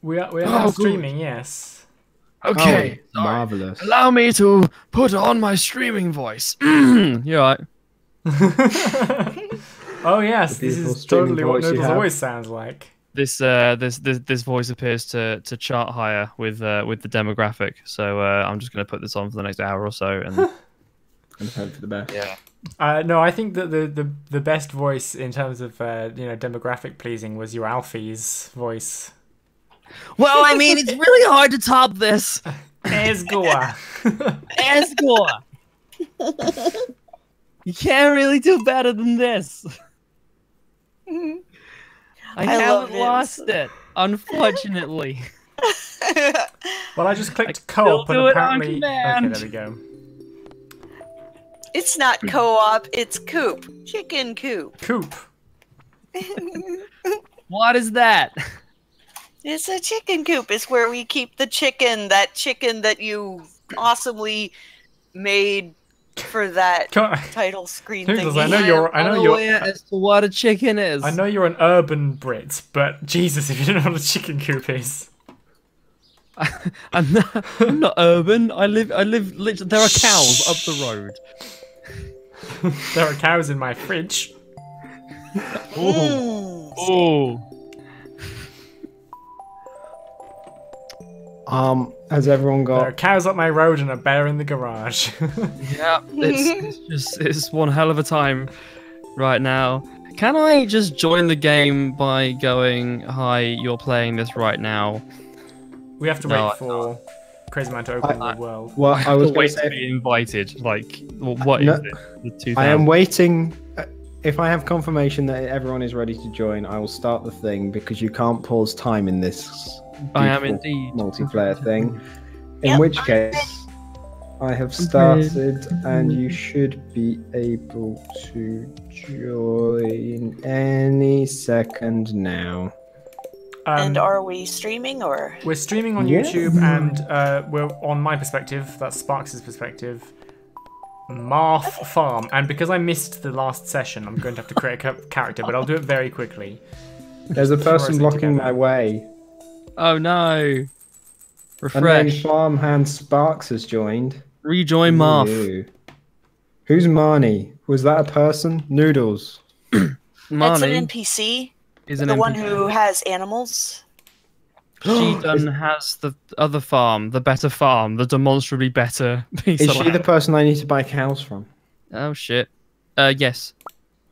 We are now streaming, yes. Okay, marvelous. Allow me to put on my streaming voice. You're right. Oh yes, this beautiful is streaming totally what voice you Noodles have. always sounds like. This voice appears to chart higher with the demographic. So I'm just going to put this on for the next hour or so, and hope for the best. Yeah. No, I think that the best voice in terms of demographic pleasing was your Alfie's voice. Well, I mean, it's really hard to top this. Esgoa. Escort. You can't really do better than this. I haven't lost it, unfortunately. Well, I just clicked co-op and apparently. Okay, there we go. It's not co-op, it's coop. Chicken coop. Coop. What is that? It's a chicken coop. It's where we keep the chicken. That chicken that you awesomely made for that title screen thing. I know you're as to what a chicken is. I know you're an urban Brit, but Jesus, if you don't know what a chicken coop is. I'm not urban. I live literally. There are cows up the road. There are cows in my fridge. Oh. Has everyone got? There are cows up my road and a bear in the garage. Yeah, it's one hell of a time right now. Can I just join the game by going, "Hi, you're playing this right now"? We have to wait for Crazy Man to open the world. Well, I was wait going to be invited. Like, what is it? The 2000? I am waiting. If I have confirmation that everyone is ready to join, I will start the thing because you can't pause time in this. I am indeed. Multiplayer thing. In which case, I have started, and you should be able to join any second now. And are we streaming or? We're streaming on YouTube, and we're on my perspective. That's Sparks' perspective. Marth Farm, and because I missed the last session, I'm going to have to create a character, but I'll do it very quickly. There's a person blocking my way. Oh no! And then Refresh. Farmhand Sparks has joined. Rejoin Marth. Ew. Who's Marnie? Was that a person? Noodles. It's an Marnie NPC. is an The NPC. one who has animals. She done has the other farm, the better farm, the demonstrably better piece Is of she land. the person I need to buy cows from? Oh shit. Yes.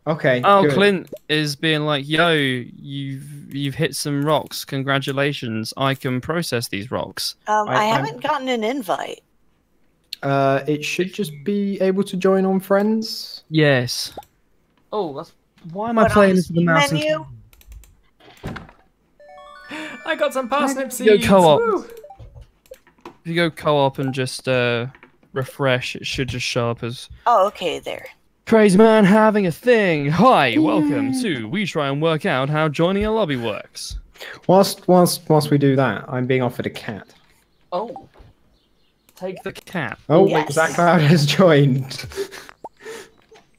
Okay. Oh, good. Clint is being like, "Yo, you've hit some rocks. Congratulations! I can process these rocks." I haven't gotten an invite. It should just be able to join on Friends. Yes. Oh, that's why am I What, playing on this with the mouse? and menu? I got some parsnip Go seeds. co-op. Woo! If you go co-op and just refresh, it should just show up as Oh, okay, there. Crazy Man having a thing. Hi, welcome to We Try and Work Out How Joining a Lobby Works. Whilst we do that, I'm being offered a cat. Oh. Take the cat. Oh, Yes. ZaCloud has joined.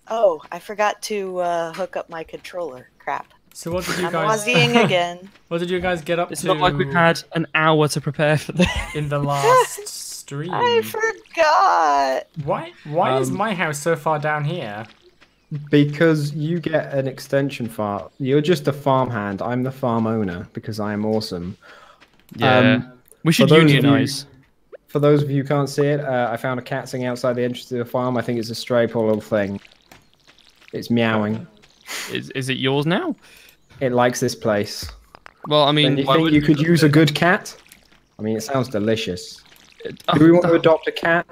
Oh, I forgot to hook up my controller. Crap. So what did you I'm guys? Aussieing again. What did you guys get up It's to? not like we've had an hour to prepare for this. in the last stream. I forgot. Why is my house so far down here? Because you get an extension farm. You're just a farmhand. I'm the farm owner because I am awesome. Yeah. We should for those of you- unionize. For those of you who can't see it, I found a cat sitting outside the entrance to the farm. I think it's a stray poor little thing. It's meowing. Is it yours now? It likes this place. Well, I mean, And you why think wouldn't you could use a good cat? I mean, it sounds delicious. Oh, Do we want to adopt a cat?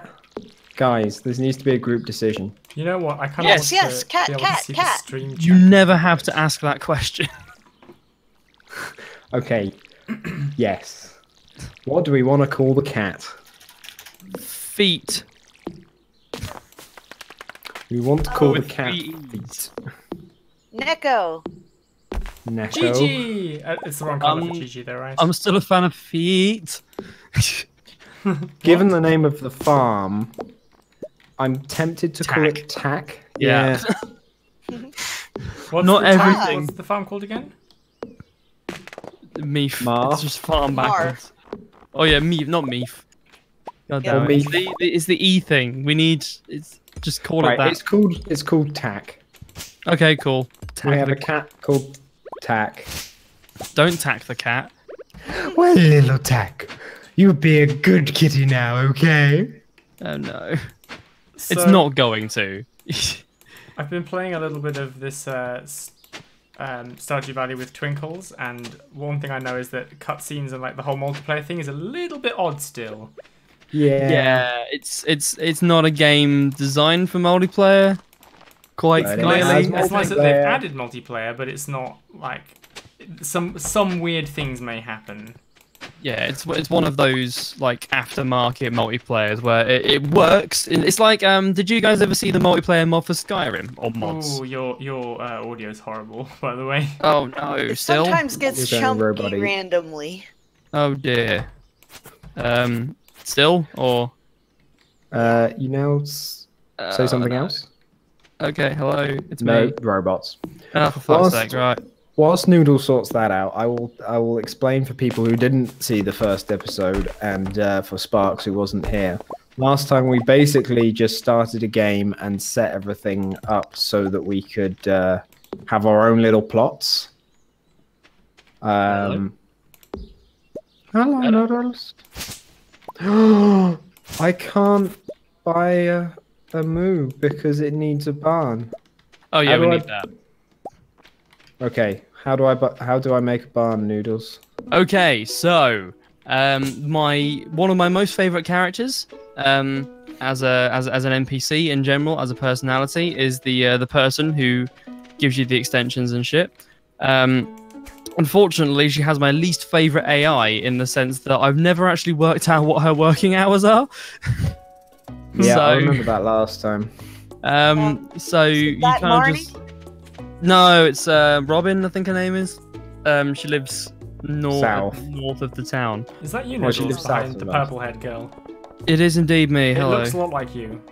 Guys, this needs to be a group decision. You know what? I kind of Yes, want yes, to cat, be able cat, to see cat. the stream You chat. never have to ask that question. Okay. Yes. What do we want to call the cat? Feet. We want to call the with cat feet. Feet. Neko. Neko. Gigi! It's the wrong colour for Gigi though, right? I'm still a fan of feet. Given the name of the farm, I'm tempted to call it Tack. Yeah. What's Not the everything. What's the farm called again? Meef. Marf. It's just farm backwards. Oh yeah, Meef, not Meef. God damn Yeah, it. It's the E thing. We need. It's just call it that. It's called Tack. Okay, cool. We have a cat called Tack. Don't tack the cat. Well, little Tack, you be a good kitty now, okay? Oh no. So, It's not going to. I've been playing a little bit of this Stardew Valley with Twinkles, and one thing I know is that cutscenes and like the whole multiplayer thing is a little bit odd still. Yeah, it's not a game designed for multiplayer. Quite clearly. It's nice that they've added multiplayer, but it's not like some weird things may happen. Yeah, it's one of those like aftermarket multiplayers where it works. It's like did you guys ever see the multiplayer mod for Skyrim or mods? Oh, your audio is horrible, by the way. Oh no, It still. sometimes gets chunky randomly. Oh dear. Still or? You know, say something else. Okay, hello, it's No, me. robots. Oh, for fuck's sake, right. Whilst Noodle sorts that out, I will explain for people who didn't see the first episode and for Sparks who wasn't here. Last time we basically just started a game and set everything up so that we could have our own little plots. Hello, Noodles. I can't buy a move because it needs a barn. Oh yeah, we need that. Okay, how do I make a barn, Noodles? Okay, so one of my most favorite characters as an NPC in general, as a personality, is the person who gives you the extensions and shit. Unfortunately, she has my least favorite AI in the sense that I've never actually worked out what her working hours are. Yeah, I remember that last time. So you kind of just. No, it's Robin, I think her name is. She lives north of the town. Is that you, Noodles, behind the purple-haired girl? It is indeed me. Hello. It looks a lot like you.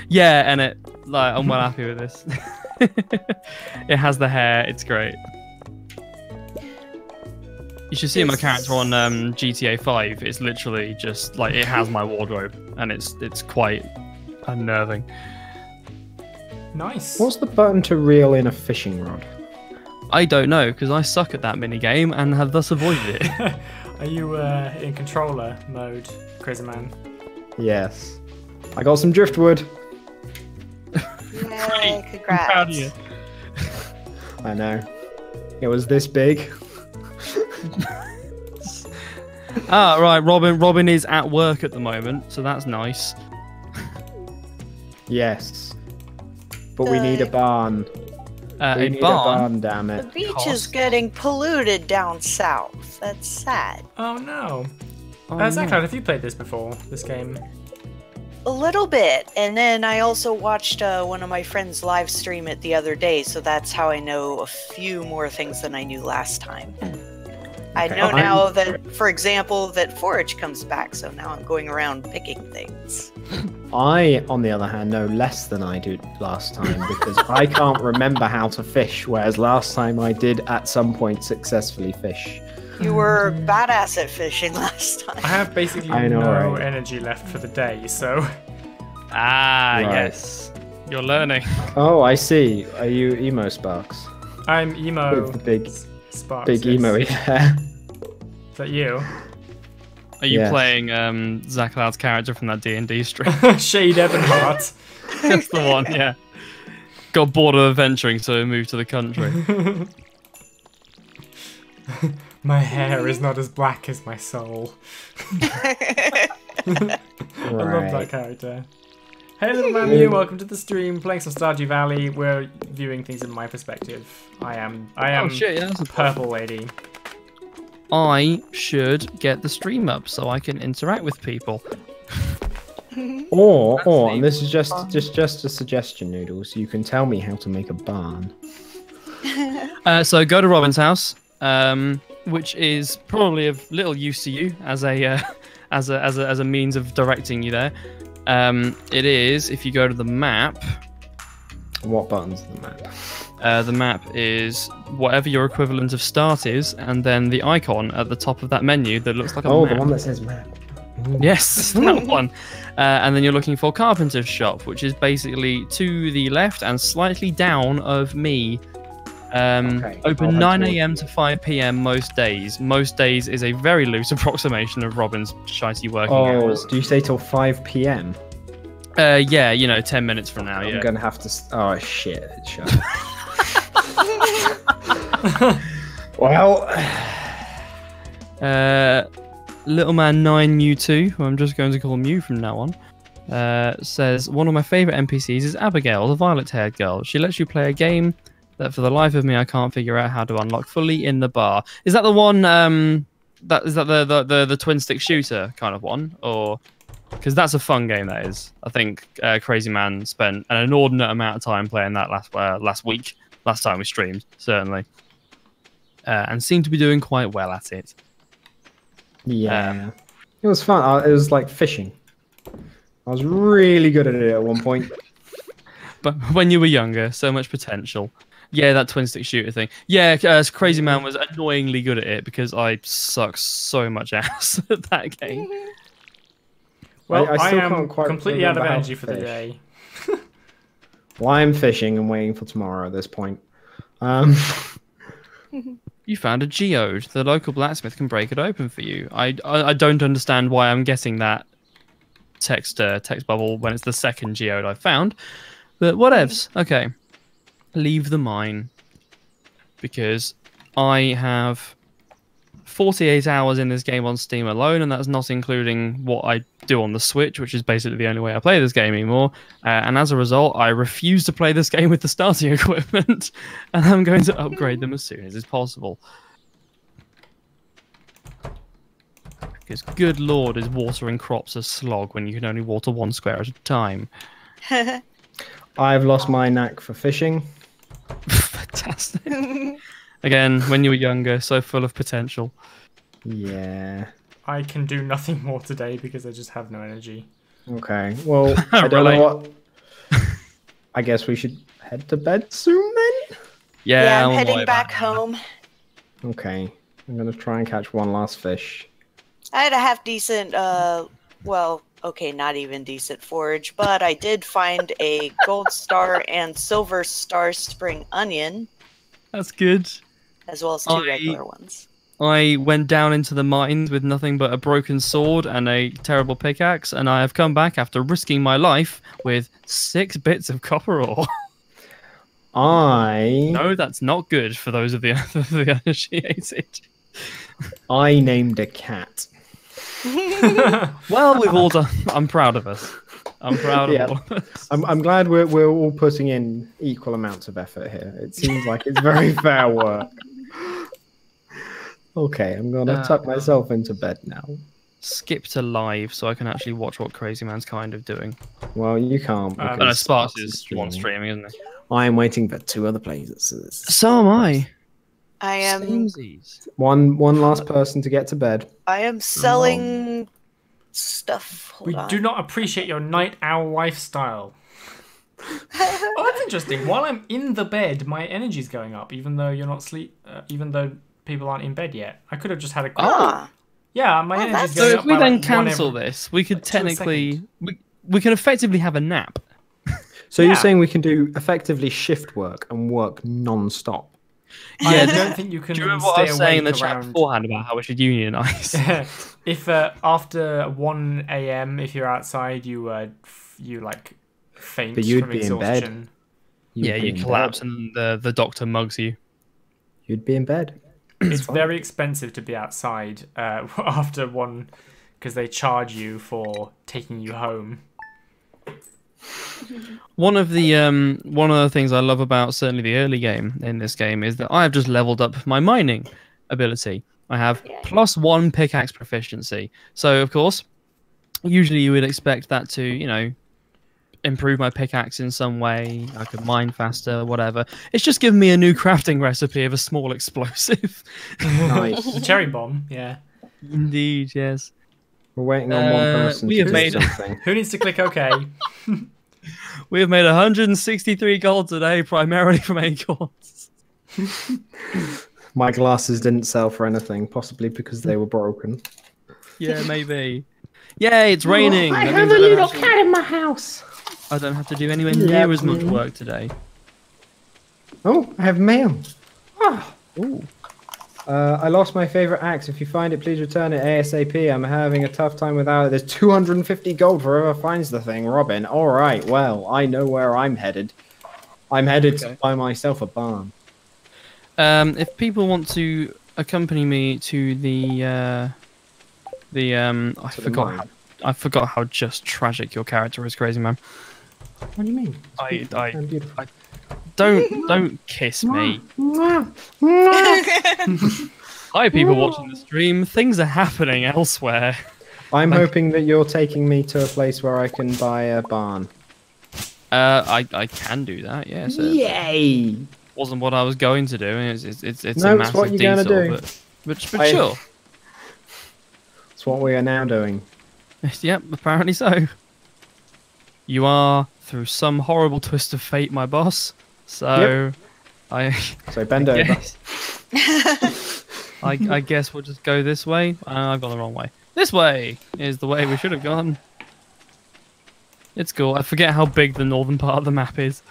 Yeah, and I'm well happy with this. It has the hair. It's great. You should see my character on GTA 5. It's literally just like it has my wardrobe, and it's quite unnerving. Nice. What's the button to reel in a fishing rod? I don't know, because I suck at that mini game and have thus avoided it. Are you in controller mode, Crazy Man? Yes. I got some driftwood. Yay, congrats. I'm proud of you. I know. It was this big. Right, Robin is at work at the moment, so that's nice. Yes. But we need a barn. We need a barn, damn The it. beach is getting polluted down south. That's sad. Oh no. Oh, ZaCloud, no. have you played this before? This game? A little bit, and then I also watched one of my friends live stream it the other day, so that's how I know a few more things than I knew last time. I know now that, for example, that forage comes back, so now I'm going around picking things. I, on the other hand, know less than I did last time because I can't remember how to fish, whereas last time I did at some point successfully fish. You were badass at fishing last time. I have basically no energy left for the day, so... Ah, Right. yes. You're learning. Oh, I see. Are you emo Sparks? I'm emo. With the big, Sparks, big yes. emo hair. Is that you? Are you Yes. playing ZaCloud's character from that D&D stream? Shade Ebenhart. That's the one, yeah. Got bored of adventuring, so moved to the country. My hair is not as black as my soul. I love that character. Hey little man, welcome to the stream. Playing some Stardew Valley. We're viewing things in my perspective. I am Oh shit, yeah, that's a purple lady. I should get the stream up so I can interact with people. Or, and this is just a suggestion, Noodles. You can tell me how to make a barn. So go to Robin's house, which is probably of little use to you as a means of directing you there. It is if you go to the map. What button's the map? The map is whatever your equivalent of start is, and then the icon at the top of that menu that looks like a map. The one that says map. Yes, that one. And then you're looking for Carpenter's shop, which is basically to the left and slightly down of me. Open 9 a.m. to 5 p.m. most days. Most days is a very loose approximation of Robin's shitey working hours. Do you say till 5 p.m.? Yeah, 10 minutes from now. I'm gonna have to. Oh shit! Shut up. Well, Little Man 9 Mew2, who I'm just going to call Mew from now on, says one of my favorite NPCs is Abigail, the violet-haired girl. She lets you play a game that, for the life of me, I can't figure out how to unlock fully in the bar. Is that the one? Is that the twin stick shooter kind of one, or? Because that's a fun game, that is. I think Crazy Man spent an inordinate amount of time playing that last week. Last time we streamed, certainly. And seemed to be doing quite well at it. Yeah. It was fun. It was like fishing. I was really good at it at one point. But when you were younger, so much potential. Yeah, that twin stick shooter thing. Yeah, Crazy Man was annoyingly good at it because I suck so much ass at that game. Well, I still am can't quite completely out of remember how energy to for the fish. day. Well, I'm fishing and waiting for tomorrow at this point. You found a geode. The local blacksmith can break it open for you. I don't understand why I'm getting that text bubble when it's the second geode I found. But whatevs. Okay. Leave the mine. Because I have 48 hours in this game on Steam alone, and that's not including what I do on the Switch, which is basically the only way I play this game anymore. And as a result, I refuse to play this game with the starting equipment, and I'm going to upgrade them as soon as it's possible. Because good lord, is watering crops a slog when you can only water one square at a time. I've lost my knack for fishing. Fantastic. Again, when you were younger, so full of potential. Yeah. I can do nothing more today because I just have no energy. Okay. Well, I don't know what. I guess we should head to bed soon then? Yeah, I'm on my heading way back home. Okay. I'm going to try and catch one last fish. I had a half decent, well, okay, not even decent forage, but I did find a gold star and silver star spring onion, That's good. as well as two regular ones. I went down into the mines with nothing but a broken sword and a terrible pickaxe, and I have come back after risking my life with 6 bits of copper ore. No, that's not good for those of the uninitiated. I named a cat. Well, we've all done. I'm proud of us. I'm proud of all of us. I'm glad we're all putting in equal amounts of effort here. It seems like it's very fair work. Okay, I'm gonna tuck myself into bed now. Skip to live so I can actually watch what Crazy Man's kind of doing. Well, you can't. No, Sparks is one streaming, isn't he? I am waiting for 2 other players. So am I. I am One last person to get to bed. I am selling stuff. Hold We on. do not appreciate your night owl lifestyle. Oh, that's interesting. While I'm in the bed, my energy's going up, even though you're not even though people aren't in bed yet. I could have just had a. Yeah, my energy's going So up. if we by then like cancel this, we could technically we can effectively have a nap. So you're saying we can do effectively shift work and work non-stop? Yeah, I don't think you can. Do you remember stay what I was saying in the awake chat around... beforehand about how we should unionize? If after 1 a.m. if you're outside, you like faint But you'd from be exhaustion. in bed. Yeah, you collapse and the doctor mugs you. You'd be in bed. It's very expensive to be outside after 1 because they charge you for taking you home. One of the things I love about certainly the early game in this game is that I have just leveled up my mining ability. I have +1 pickaxe proficiency. So of course, usually you would expect that to, you know, improve my pickaxe in some way. I could mine faster, whatever. It's just given me a new crafting recipe of a small explosive. Nice. The cherry bomb, yeah. Indeed, yes. We're waiting on one person we to have do made something. Who needs to click OK? We have made 163 gold today, primarily from acorns. My glasses didn't sell for anything, possibly because they were broken. Yeah, maybe. Yay, it's raining. I That have means a I don't little have to- cat in my house. I don't have to do anywhere near as much work today. Oh, I have mail. Ooh. I lost my favorite axe. If you find it, please return it ASAP. I'm having a tough time without it. There's 250 gold for whoever finds the thing, Robin. All right, well, I know where I'm headed. I'm headed to buy myself a barn. If people want to accompany me to I forgot how just tragic your character is, Crazy Man. What do you mean? I don't kiss me. Hi, people watching the stream. Things are happening elsewhere. I'm hoping that you're taking me to a place where I can buy a barn. I can do that. Yes. Yay! Wasn't what I was going to do. It's No, a it's what massive you're gonna detail, do. but sure. That's what we are now doing. Yep, apparently so. You are, through some horrible twist of fate, my boss. So, So bend over. I guess we'll just go this way. I've gone the wrong way. This way is the way we should have gone. It's cool. I forget how big the northern part of the map is.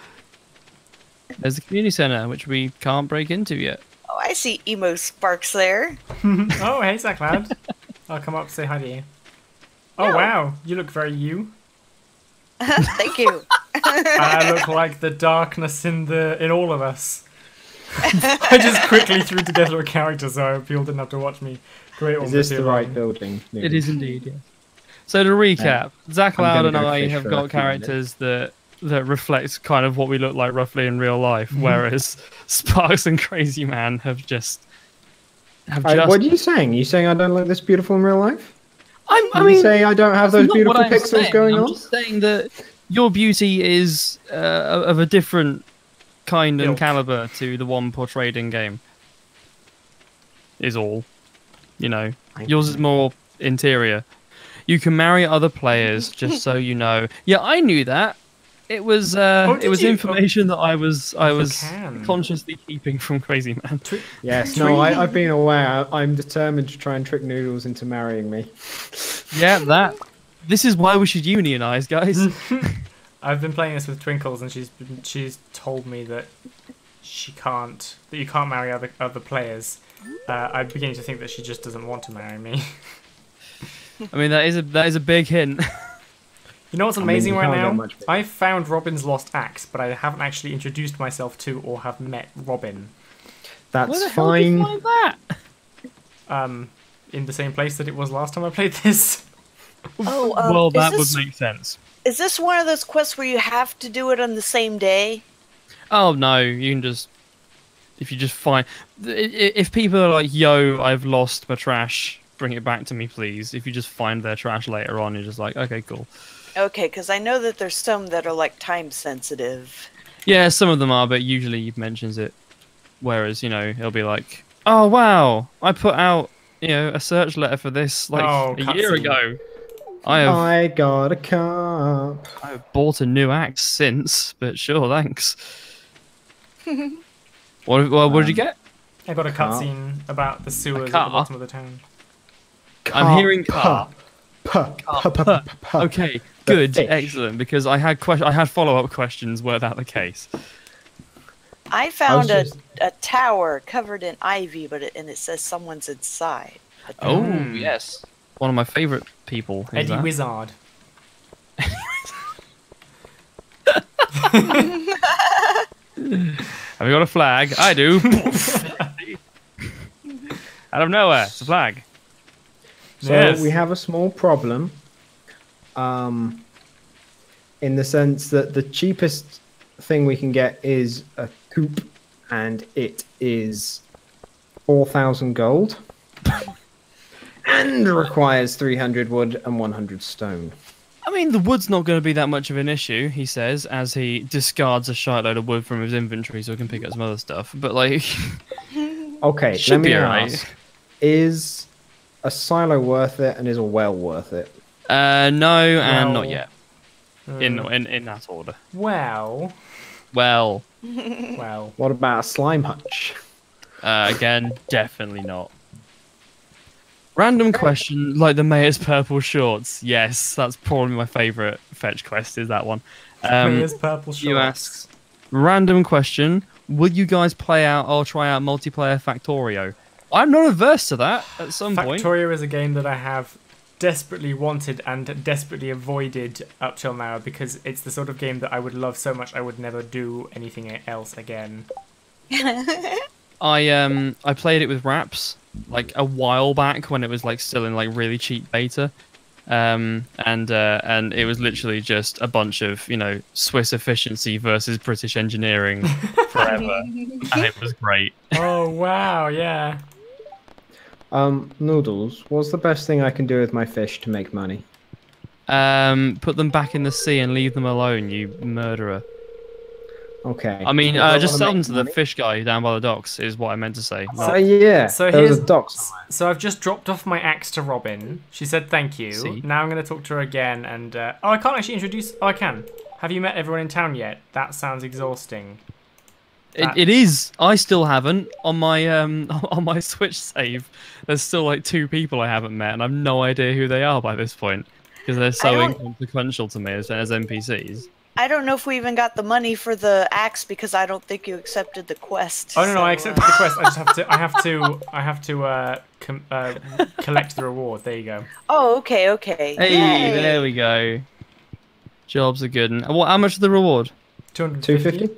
There's the community center, which we can't break into yet. Oh, I see Emo Sparks there. Oh, hey, ZaCloud. I'll come up, say hi to you. Oh, No. wow. You look very you. Thank you. I look like the darkness in all of us. I just quickly threw together a character so people didn't have to watch me create all Is this too the right long. building? It is indeed, yes. So to recap, ZaCloud and go I fish have for a got few characters that reflect kind of what we look like roughly in real life, whereas Sparks and Crazy Man have just What are you saying? You saying I don't look this beautiful in real life? I You say I don't have those not beautiful what I'm pixels saying. going I'm on? just saying that your beauty is of a different kind and Ilk. caliber to the one portrayed in game. Is all. You know, yours is more interior. You can marry other players, just so you know. Yeah, I knew that. It was did you? information that I was can. consciously keeping from Crazy Man. Yes, no, I've been aware. I'm determined to try and trick Noodles into marrying me. Yeah, this is why we should unionize, guys. I've been playing this with Twinkles, and she's told me that you can't marry other players. I'm beginning to think that she just doesn't want to marry me. I mean, that is a big hint. You know what's amazing you right can't get now? much bigger. I found Robin's lost axe, but I haven't actually introduced myself to or have met Robin. Where That's the hell did you fine. find that? In the same place that it was last time I played this. Oh, Well, that is would this, make sense. is this one of those quests where you have to do it on the same day? Oh no, you can just if you just find if people are like, "Yo, I've lost my trash, bring it back to me, please." If you just find their trash later on, you're just like, "Okay, cool." Okay, because I know that there's some that are like time sensitive. Yeah, some of them are, but usually he mentions it. Whereas, you know, he'll be like, "Oh wow, I put out, a search letter for this like a year cutscene. ago. I got a cup. have bought a new axe since, but sure, thanks." What did you get? I got a Car. cutscene about the sewers at the car? bottom of the town. I'm hearing car. Puh. Okay, good, fish. excellent. Because I had follow-up questions were that the case. I found just- a tower covered in ivy, and it says someone's inside. But Oh Mm. yes, one of my favorite people. Is Eddie that. Wizard. Have you got a flag? I do. Out of nowhere, it's a flag. So Yes. we have a small problem. In the sense that the cheapest thing we can get is a coop, and it is 4,000 gold. And requires 300 wood and 100 stone. I mean, the wood's not going to be that much of an issue, he says, as he discards a shitload of wood from his inventory so he can pick up some other stuff. But, like, Okay, should let me be ask. alright. Is a silo worth it, and is a well worth it? No, and not Well, yet. in that order. Well. Well. Well. What about a slime hutch? Again, definitely not. Random question, like the mayor's purple shorts. Yes, that's probably my favourite fetch quest. Is that one? Mayor's purple shorts. You ask. Random question: will you guys try out multiplayer Factorio? I'm not averse to that at some point. Factorio is a game that I have desperately wanted and desperately avoided up till now because it's the sort of game that I would love so much I would never do anything else again. I played it with Raps like a while back when it was like still in like really cheap beta. And it was literally just a bunch of, you know, Swiss efficiency versus British engineering forever. And it was great. Oh wow, yeah. Noodles, what's the best thing I can do with my fish to make money? Put them back in the sea and leave them alone, you murderer. Okay. I mean, I just sell wanna them make to the money. fish guy down by the docks is what I meant to say. So yeah, So there was here's a docks. So I've just dropped off my axe to Robin. She said thank you. See? Now I'm going to talk to her again and... oh, I can't actually introduce... Oh, I can. Have you met everyone in town yet? That sounds exhausting. It is. I still haven't on my Switch save. There's still like 2 people I haven't met, and I've no idea who they are by this point because they're so inconsequential to me as NPCs. I don't know if we even got the money for the axe because I don't think you accepted the quest. Oh no, so, I accepted the quest. I just have to. I have to collect the reward. There you go. Oh, okay, okay. Hey, Yay. there we go. Jobs are good. And what? How much is the reward? 250.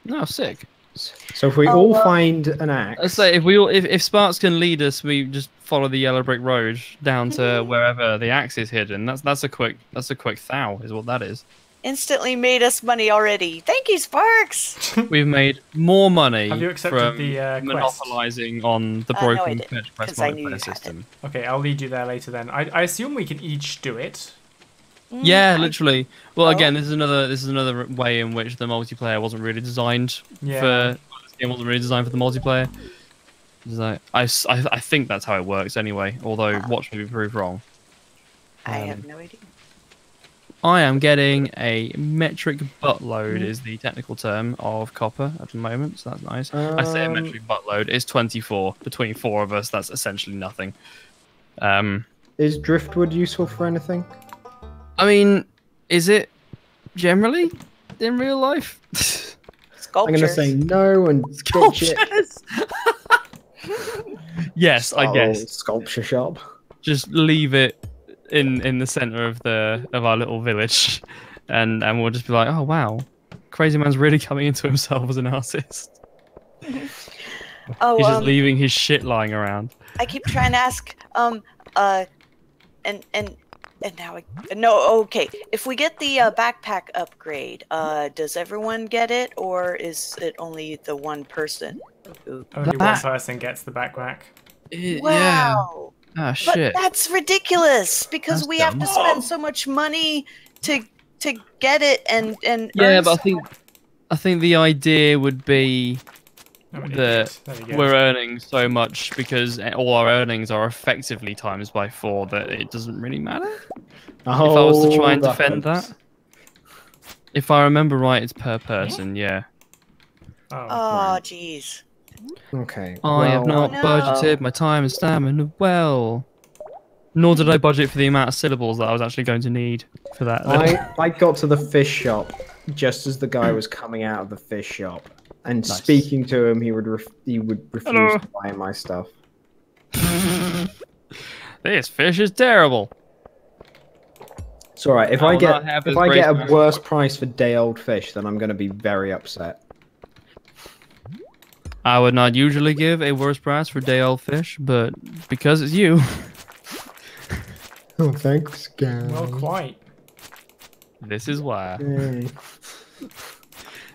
No, sick. So if we all find an axe, Let's say if Sparks can lead us, we just follow the yellow brick road down to wherever the axe is hidden. That's a quick thou is what that is. Instantly made us money already. Thank you, Sparks. We've made more money Have you accepted from the quest? monopolizing on the No, I broken didn't, fetch quest 'cause I knew you multiplayer had system. Okay, I'll lead you there later then. I assume we can each do it. Yeah, literally. Well, Oh. again, this is another way in which the multiplayer wasn't really designed Yeah. for. This game wasn't really designed for the multiplayer. It's like, I think that's how it works anyway. Although, watch me be proved wrong. I have no idea. I am getting a metric buttload is the technical term of copper at the moment, so that's nice. I say a metric buttload. It's 24 between 4 of us. That's essentially nothing. is driftwood useful for anything? I mean, is it generally in real life? I'm Sculptures. gonna say no and ditch it. Yes, I guess. Sculpture shop. Just leave it in the center of our little village, and we'll just be like, oh wow, Crazy Man's really coming into himself as an artist. Oh, He's just leaving his shit lying around. I keep trying to ask. And now no. Okay, if we get the backpack upgrade, does everyone get it, or is it only the one person? Who... Only one person gets the backpack. Yeah. Wow. Ah, But shit. that's ridiculous because That's we have to dumb. spend so much money to get it and Yeah, earn but I think the idea would be I'm an that idiot. There we go. we're earning so much because all our earnings are effectively times by 4 that it doesn't really matter. If I was to try and defend that, if I remember right, it's per person. Yeah. Oh, jeez. Okay. I have well, not no. budgeted my time and stamina well. Nor did I budget for the amount of syllables that I was actually going to need for that. I got to the fish shop just as the guy was coming out of the fish shop, and Nice. speaking to him, he would refuse Hello. to buy my stuff. This fish is terrible. It's all right. If I I will get not have this if I get a grace worse price for day-old fish, then I'm going to be very upset. I would not usually give a worse price for day-old fish, but because it's you. Oh, thanks, guys. Well, quite. This is why. Yay.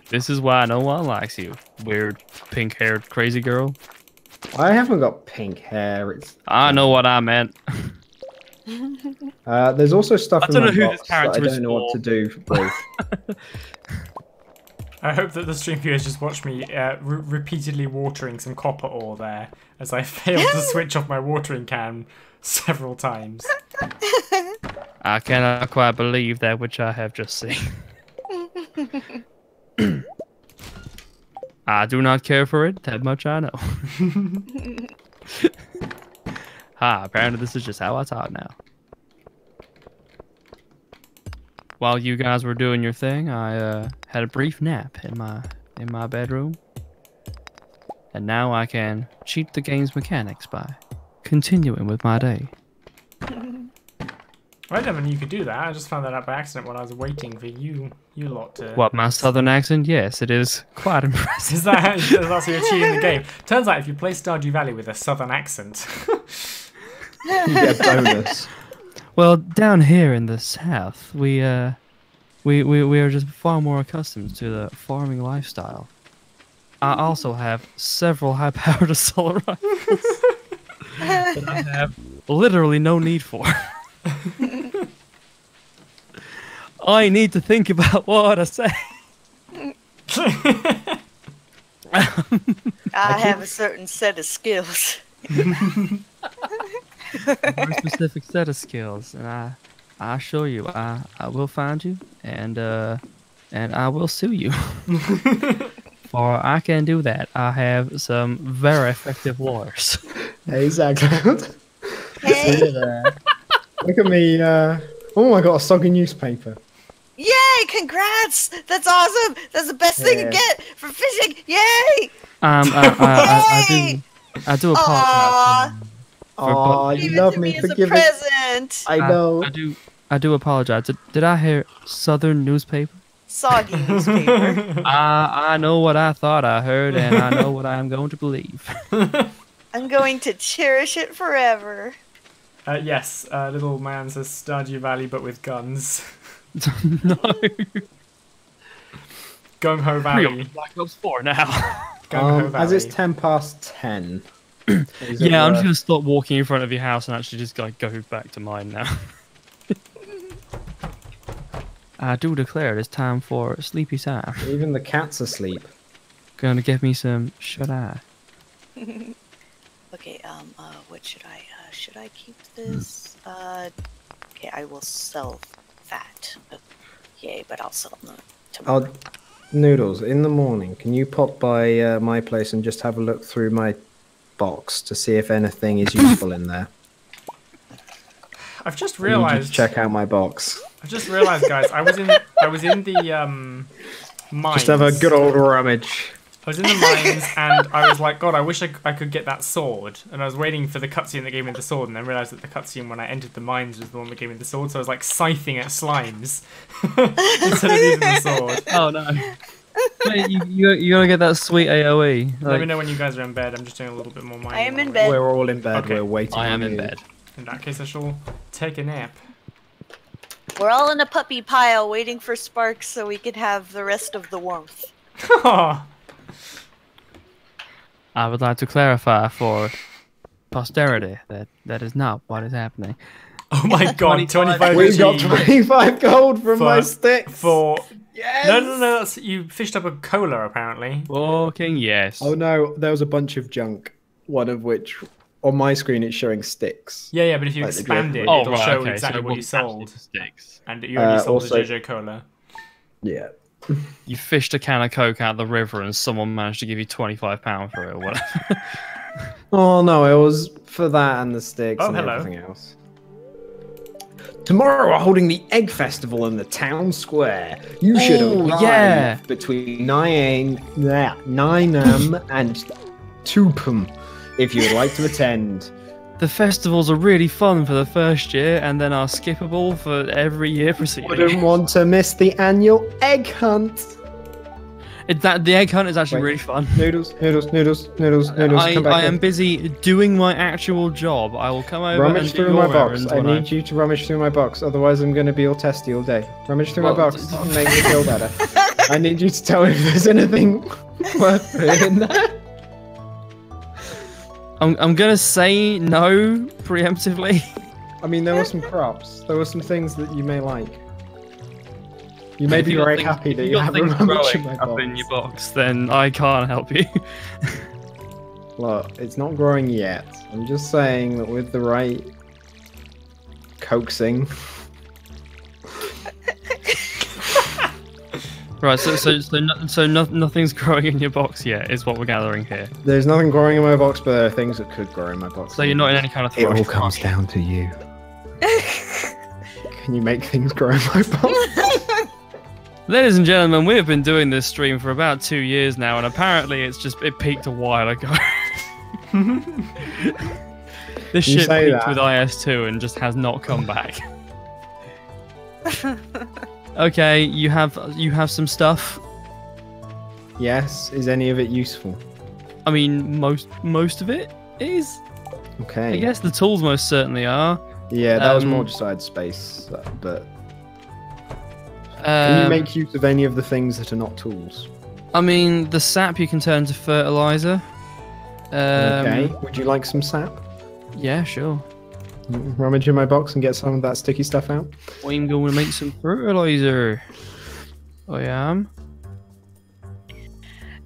This is why no one likes you. Weird, pink-haired, crazy girl. I haven't got pink hair. It's I know what I meant. there's also stuff I in don't my know who this box that I character is don't know what to for. do with. I hope that the stream viewers just watch me repeatedly watering some copper ore there, as I failed to switch off my watering can several times. I cannot quite believe that which I have just seen. I do not care for it, that much I know. Apparently this is just how I talk now. While you guys were doing your thing, I had a brief nap in my bedroom. And now I can cheat the game's mechanics by continuing with my day. I never knew you could do that. I just found that out by accident when I was waiting for you lot to... What, my southern accent? Yes, it is quite impressive. Is that that's your cheating the game? Turns out if you play Stardew Valley with a southern accent... You get a bonus. Well, down here in the south, we are just far more accustomed to the farming lifestyle. I also have several high-powered assault rifles that I have literally no need for. I need to think about what I say. I have a certain set of skills. A very specific set of skills, and I assure you, I will find you, and I will sue you. For I can do that. I have some very effective lawyers. Hey, ZaCloud. Hey. Look at me. Oh, I got a soggy newspaper. Yay! Congrats! That's awesome! That's the best thing to get for fishing! Yay! I do apologize. Oh, you love me for giving. Present. I know. I do apologize. Did I hear Southern newspaper? Soggy newspaper. I know what I thought I heard, and I know what I am going to believe. I'm going to cherish it forever. Yes, little man says Stardew Valley, but with guns. No. Gung Ho Valley. Black Ops 4 now. Gung Ho Valley. As it's 10:10. Yeah, I'm just gonna stop walking in front of your house and actually just like go back to mine now. I do declare it's time for sleepy time. Even the cat's asleep. Gonna get me some shut-eye. Okay, what should I keep this? Okay, I will sell that. Yay, but I'll sell them tomorrow. Noodles, in the morning, can you pop by my place and just have a look through my box to see if anything is useful in there? I've just realised. Check out my box. I've just realised, guys. I was in the mines. Just have a good old rummage. I was in the mines and I was like, God, I wish I could get that sword. And I was waiting for the cutscene that gave me the sword, and then realised that the cutscene when I entered the mines was the one that gave me the sword. So I was like scything at slimes instead of using the sword. Oh no! Wait, you gotta get that sweet AOE. Let me know when you guys are in bed. I'm just doing a little bit more mining. I am in bed. We're all in bed. Okay. We're waiting. I am on in you. bed. In that case, I shall take a nap. We're all in a puppy pile waiting for Sparks so we can have the rest of the warmth. I would like to clarify for posterity that that is not what is happening. Oh my God! 25. We've got 25 gold from my sticks. For yes. No. That's, you fished up a cola apparently. Fucking yes. Oh no, there was a bunch of junk. One of which, on my screen, it's showing sticks. Yeah, but if you Like the expand it, Driftwood. it'll show okay, exactly so what you sold. Sticks. And you only sold also- the JoJo cola. Yeah. You fished a can of Coke out of the river and someone managed to give you £25 for it or whatever. Oh no, it was for that and the sticks and hello. everything else. Tomorrow we're holding the Egg Festival in the town square. You should arrive between 9 am and 2 p.m. if you would like to attend. The festivals are really fun for the first year and then are skippable for every year preceding. Wouldn't want to miss the annual egg hunt. The egg hunt is actually really fun. Noodles. I am busy doing my actual job. I will come over Rummage and do through your my box. errands I when need you to rummage through my box, otherwise I'm going to be all testy all day. Rummage through my box. Make me feel better. I need you to tell me if there's anything worth putting in there. I'm gonna say no preemptively. I mean, there were some crops. There were some things that you may like. You may be very happy that you have a rummage in my box. In your box, then I can't help you. Look, it's not growing yet. I'm just saying that with the right coaxing, Right. Nothing's growing in your box yet. Is what we're gathering here. There's nothing growing in my box, but there are things that could grow in my box. So you're not in any kind of It rush. all comes down to you. Can you make things grow in my box? Ladies and gentlemen, we have been doing this stream for about 2 years now, and apparently it peaked a while ago. This You shit say peaked that. with IS2 and just has not come back. Okay, you have some stuff. Yes. Is any of it useful? I mean, most of it is. Okay. I guess the tools most certainly are. Yeah, that was more Um, just I had space, but can you make use of any of the things that are not tools? I mean, the sap you can turn to fertilizer. Okay. Would you like some sap? Yeah, sure. Rummage in my box and get some of that sticky stuff out. I'm going to make some fertilizer. I am.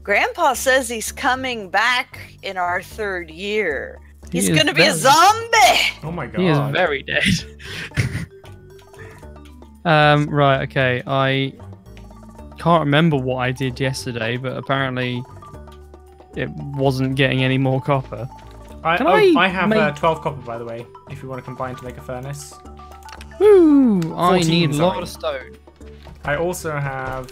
Grandpa says he's coming back in our 3rd year. He He's is gonna be a very- zombie! Oh my god. He is very dead. Right, okay. I can't remember what I did yesterday, but apparently it wasn't getting any more copper. Can I have make- 12 copper, by the way, if you want to combine to make a furnace. Woo! I 14, need a lot sorry. of stone. I also have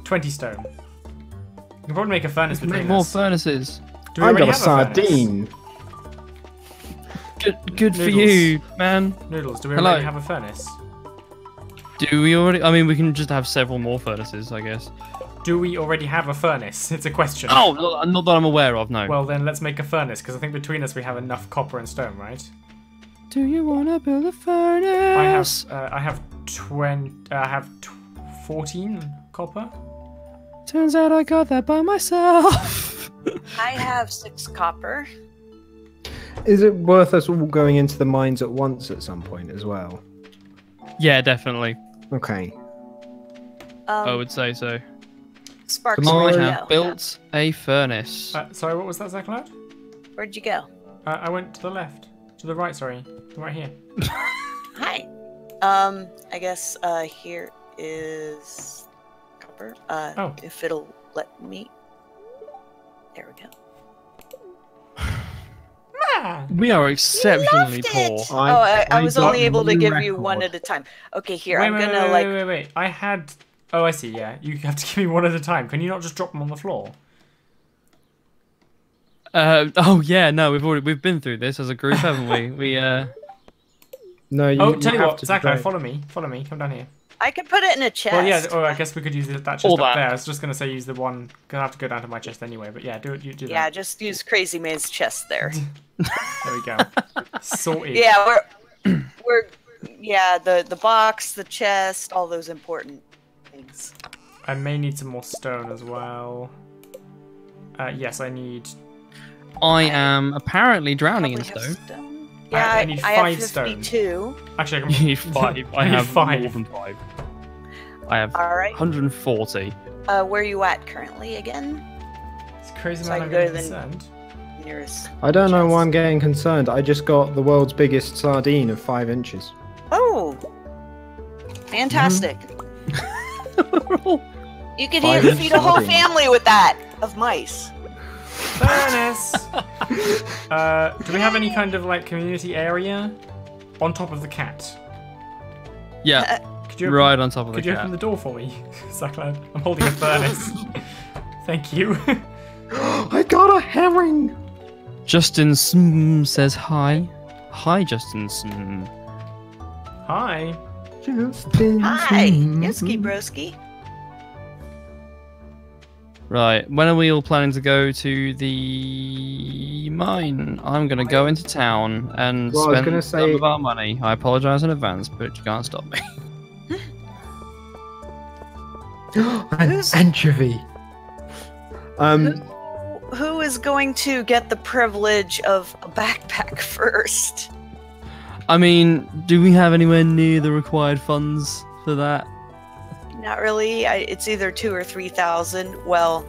20 stone. You can probably make a furnace between Make more us. furnaces. Do we I already got a have furnace? sardine. Good for Noodles. you, man. Noodles, do we Hello. already have a furnace? Do we already? I mean, we can just have several more furnaces, I guess. Do we already have a furnace? It's a question. Oh, not that I'm aware of, no. Well, then let's make a furnace, because I think between us we have enough copper and stone, right? Do you wanna build a furnace? I have 14 copper. Turns out I got that by myself. I have 6 copper. Is it worth us all going into the mines at once at some point as well? Yeah, definitely. Okay. I would say so. Sparks, Come on. where'd I you have go? built a furnace. Sorry, what was that, ZaCloud? Where'd you go? I went to the left. To the right, sorry. Right here. Hi. I guess here is copper. Oh. If it'll let me. There we go. We are exceptionally Loved poor. it! I was got only able to new give you one record. at a time. Okay, here, Wait, I'm wait, gonna wait, wait. I had... Oh, I see, yeah. You have to give me one at a time. Can you not just drop them on the floor? Oh yeah, no, we've been through this as a group, haven't we? No, you. Oh, tell you have what, to ZaCloud, go- follow me. Follow me. Come down here. I could put it in a chest. Well, yeah, I guess we could use that chest Or up that. there. I was just going to say use the one... Because I have to go down to my chest anyway. But yeah, do that. Yeah, just use Crazy Man's chest there. There we go. Sorted. Yeah, the box, the chest, all those important things. I may need some more stone as well. Yes, I need... I am apparently drowning in Probably have stone. stone. Yeah, I need I 5 have stone. 52. Actually, I can... You need 5. I need have 5. more than 5. I have All right. 140. Where are you at currently again? It's crazy, So man. I I'm can go getting to the- concerned. Nearest. I don't know why I'm chest. getting concerned. I just got the world's biggest sardine of 5 inches. Oh, fantastic! You could 5 even inch feed a whole sardine. family with that of mice. Furnace! Do we have any kind of, like, community area on top of the cat? Yeah, Could you open, right on top of the Could you cat. open the door for me, ZaCloud? I'm holding a furnace. Thank you. I got a herring! Justin says hi. Hi, Justin. Hi. Justin. Hi, Yoski Broski. Right, when are we all planning to go to the mine? I'm gonna go into town and Well, I was spend gonna some say- of our money. I apologise in advance, but you can't stop me. An Who's- anchovy. Who is going to get the privilege of a backpack first? I mean, do we have anywhere near the required funds for that? Not really. It's either 2,000 or 3,000. Well,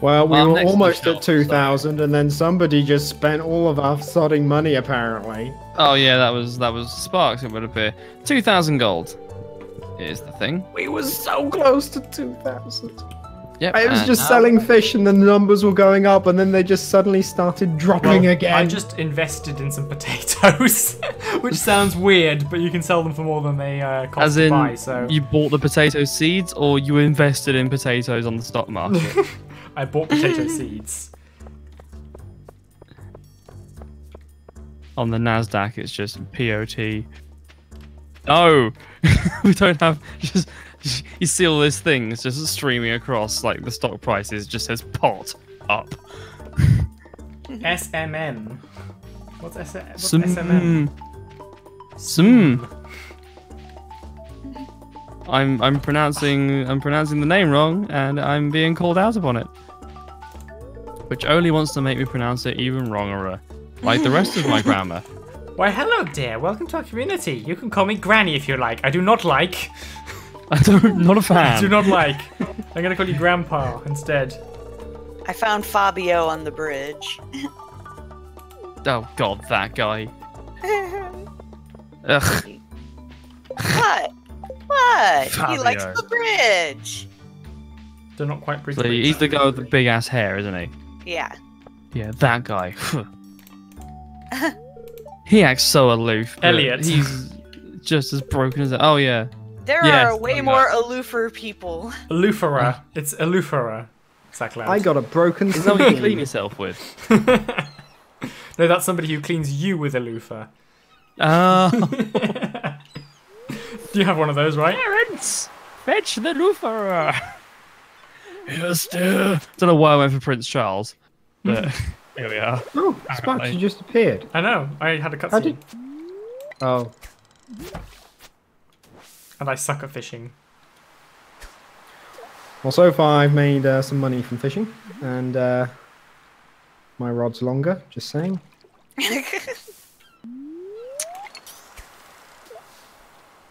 Well, we Well, I'm were next to the almost shop, at 2,000, and then somebody just spent all of our sodding money, apparently. Oh yeah, that was Sparks. It would appear 2,000 gold. is the thing. We were so close to 2,000. Yep. I was and just now- selling fish and the numbers were going up and then they just suddenly started dropping again. I just invested in some potatoes, which sounds weird, but you can sell them for more than they cost As to in, buy. So you bought the potato seeds, or you invested in potatoes on the stock market? I bought potato seeds. On the Nasdaq, it's just POT. No, we don't have. Just you see all this thing. It's just streaming across. Like the stock prices just says pot up. SMM. What's SMM? Some. I'm pronouncing the name wrong, and I'm being called out upon it. Which only wants to make me pronounce it even wronger, like the rest of my grammar. Why, hello, dear. Welcome to our community. You can call me Granny if you like. I do not like. Not a fan. I do not like. I'm gonna call you Grandpa instead. I found Fabio on the bridge. Oh God, that guy. Ugh. What? What? He Fabio. likes the bridge. They're not quite pretty. So he's the guy with the big ass hair, isn't he? Yeah. Yeah, that guy. He acts so aloof. but Elliot. He's just as broken as. Oh yeah. There Yes, are way I more aloofer people. Aloofera. It's Aloofera. ZaCloud. I got a broken Is that what you clean screen. yourself with? No, that's somebody who cleans you with a loofah. Ah. Do you have one of those, right? Parents, fetch the loofah. Yes, dear. Don't know why I went for Prince Charles, but here we are. Oh, Sparks, Apparently. you just appeared. I know. I had a How cutscene. did... Oh. And I suck at fishing. Well, so far I've made some money from fishing, and my rod's longer, just saying.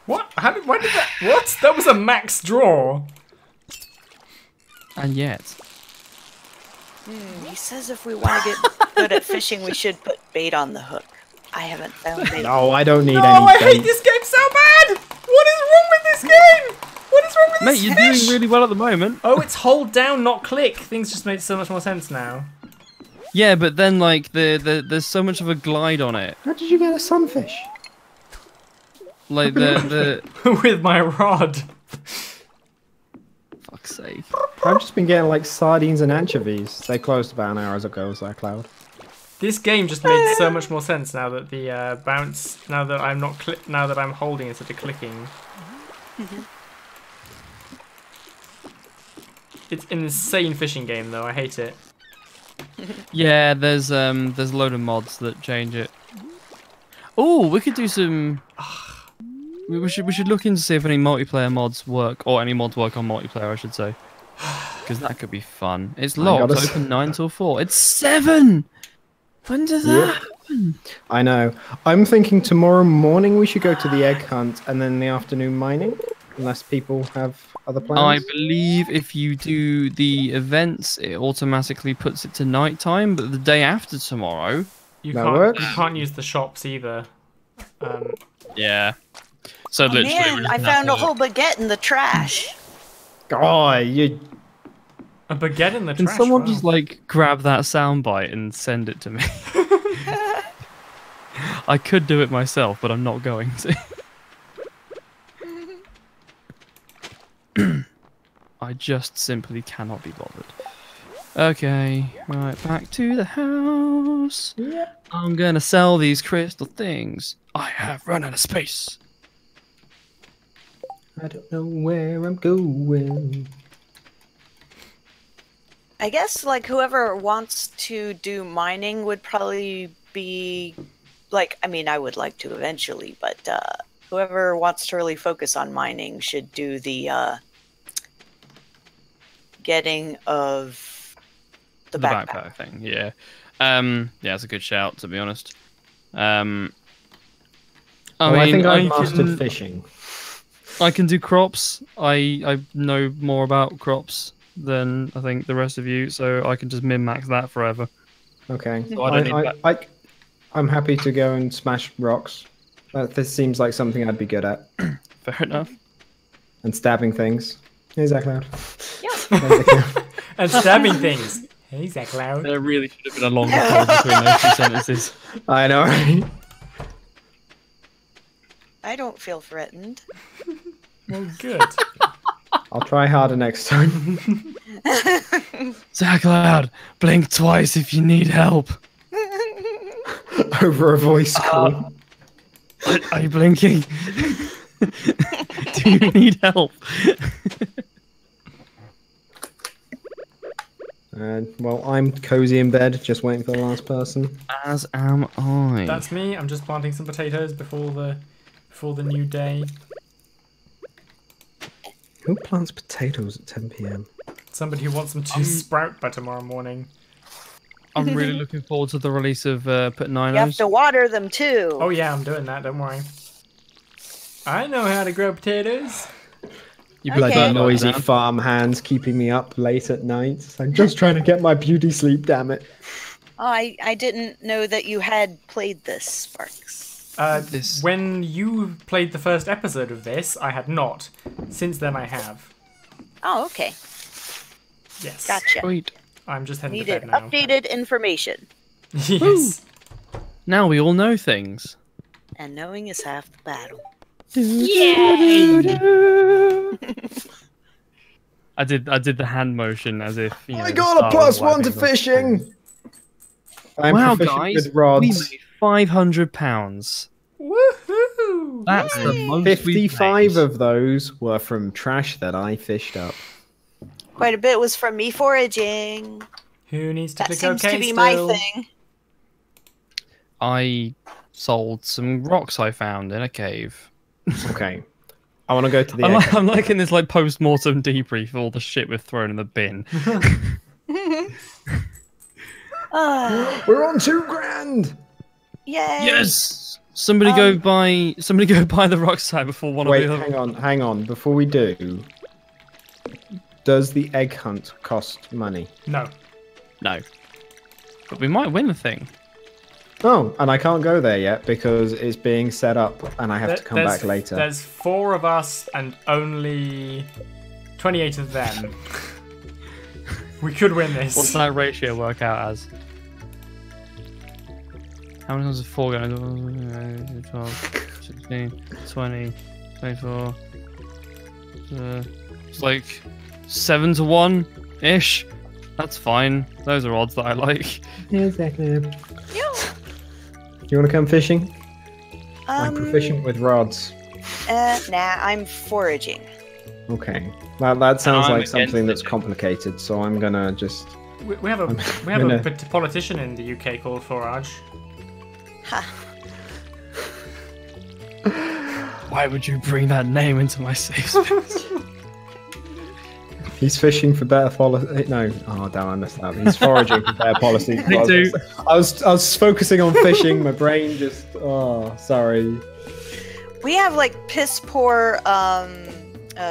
What? Why did that? What? That was a max draw. And yet, He says if we want to get good at fishing, we should put bait on the hook. I haven't found bait. No, I don't need No, any I hate bait. this game so bad. What is wrong with this game? What is wrong with mate, this you're fish? doing really well at the moment. Oh, it's hold down, not click. Things just make so much more sense now. Yeah, but then like there's so much of a glide on it. How did you get a sunfish? Like the With my rod. fuck's sake. I've just been getting like sardines and anchovies. They closed about an hour ago, ZaCloud. This game just made so much more sense now that the bounce. Now that I'm not now that I'm holding instead of clicking. It's an insane fishing game, though. I hate it. Yeah, there's a load of mods that change it. Oh, we could do some. We should look into see if any multiplayer mods work, or any mods work on multiplayer, I should say, because that could be fun. It's locked, gotta open 9 till 4. It's 7. When does that happen? I know. I'm thinking tomorrow morning we should go to the egg hunt and then in the afternoon mining, unless people have other plans. I believe if you do the events, it automatically puts it to night time, but the day after tomorrow. You That can't. works. You can't use the shops either. Yeah. So Oh, literally, man, we're just I gonna found a have to- whole baguette in the trash. Oh, you... A baguette in the Can trash. someone wow. just like grab that soundbite and send it to me? I could do it myself, but I'm not going to. I just simply cannot be bothered. Okay, right, back to the house. Yep. I'm gonna sell these crystal things. I have run out of space. I don't know where I'm going. I guess like whoever wants to do mining would probably be like, I mean, I would like to eventually, but whoever wants to really focus on mining should do the getting of the backpack. Thing, yeah. Yeah, it's a good shout, to be honest. I think I've can- mastered fishing. I can do crops. I know more about crops than I think the rest of you, so I can just min-max that forever. Okay. So I don't need that. I'm happy to go and smash rocks. This seems like something I'd be good at. Fair enough. And stabbing things. Hey, ZaCloud. Yeah. And stabbing things. Hey, ZaCloud. There really should have been a longer pause between those two sentences. I know, right? I don't feel threatened. Well, good. I'll try harder next time. ZaCloud, blink twice if you need help. Over a voice call. Are you blinking? Do you need help? Well, I'm cozy in bed, just waiting for the last person. As am I. That's me. I'm just planting some potatoes before the new day. Who plants potatoes at 10 p.m? Somebody who wants them to sprout by tomorrow morning. I'm really looking forward to the release of Put You have to water them too. Oh yeah, I'm doing that. Don't worry. I know how to grow potatoes. You Bloody Okay. noisy farm hands keeping me up late at night. I'm just trying to get my beauty sleep, damn it. Oh, I didn't know that you had played this, Sparks. When you played the first episode of this, I had not. Since then, I have. Oh, okay. Yes. Gotcha. Sweet. I'm just heading Needed to bed now. updated information. Yes. Now we all know things. And knowing is half the battle. I did the hand motion as if you know, I the got a Star Wars +1 to wiping off. fishing! I'm Wow, proficient guys, with rods. we made £500. Woohoo! That's the most we've 55 made. of those were from trash that I fished up. Quite a bit was from me foraging. Who needs to That click seems OK to be still? my thing. I sold some rocks I found in a cave. Okay. I want to go to the egg. I'm liking this like post-mortem debrief of all the shit we've thrown in the bin. We're on $2,000! Yay! Yes! Somebody go buy the rock site before one Wait, of the other. hang on. Before we do, does the egg hunt cost money? No. No. But we might win the thing. Oh, and I can't go there yet because it's being set up and I have to come back later. There's 4 of us and only 28 of them. We could win this. What's that ratio work out as? How many times is 4 going to 12, 16, 20, 24? It's like 7 to 1-ish. That's fine. Those are odds that I like. Yeah, exactly. You want to come fishing? I'm proficient with rods. Nah, I'm foraging. Okay. That sounds I'm like against something that's it. complicated, so I'm gonna just... We have a gonna- politician in the UK called Forage. Why would you bring that name into my safe space? He's fishing for better policy. No, oh damn, I messed up. He's foraging for better policy. Me too. I was focusing on fishing. My brain just. Oh, sorry. We have like piss poor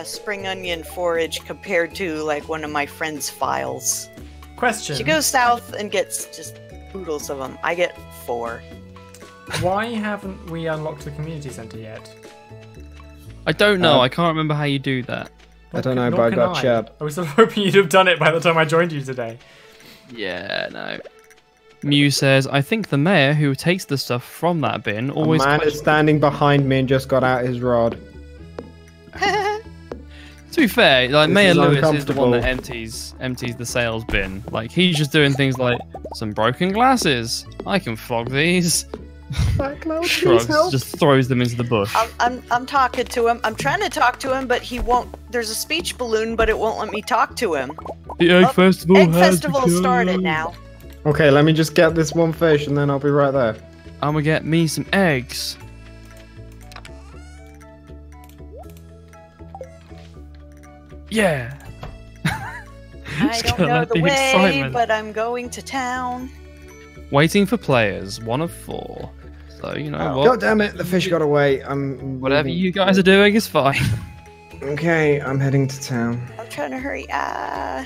spring onion forage compared to like one of my friend's files. Question. She goes south and gets just oodles of them. I get 4. Why haven't we unlocked the community centre yet? I don't know. I can't remember how you do that. I don't know, Nor but I can got chat. I was sort of hoping you'd have done it by the time I joined you today. Yeah, no. Mew says, I think the mayor who takes the stuff from that bin A always man is questions- standing behind me and just got out his rod. To be fair, like This Mayor is Lewis is the one that uncomfortable. empties the sales bin. Like he's just doing things like some broken glasses. I can flog these. Shrugs, just throws them into the bush. I'm talking to him. I'm trying to talk to him, but he won't. There's a speech balloon, but it won't let me talk to him. The egg Oh, festival. Egg has festival begun. started now. Okay, let me just get this one fish and then I'll be right there. I'm gonna get me some eggs. Yeah. I Just don't gonna know let the way, excitement. but I'm going to town. Waiting for players, 1 of 4. So you know what? God damn it, the fish got away. Whatever you guys are doing is fine. Okay, I'm heading to town. I'm trying to hurry. I'm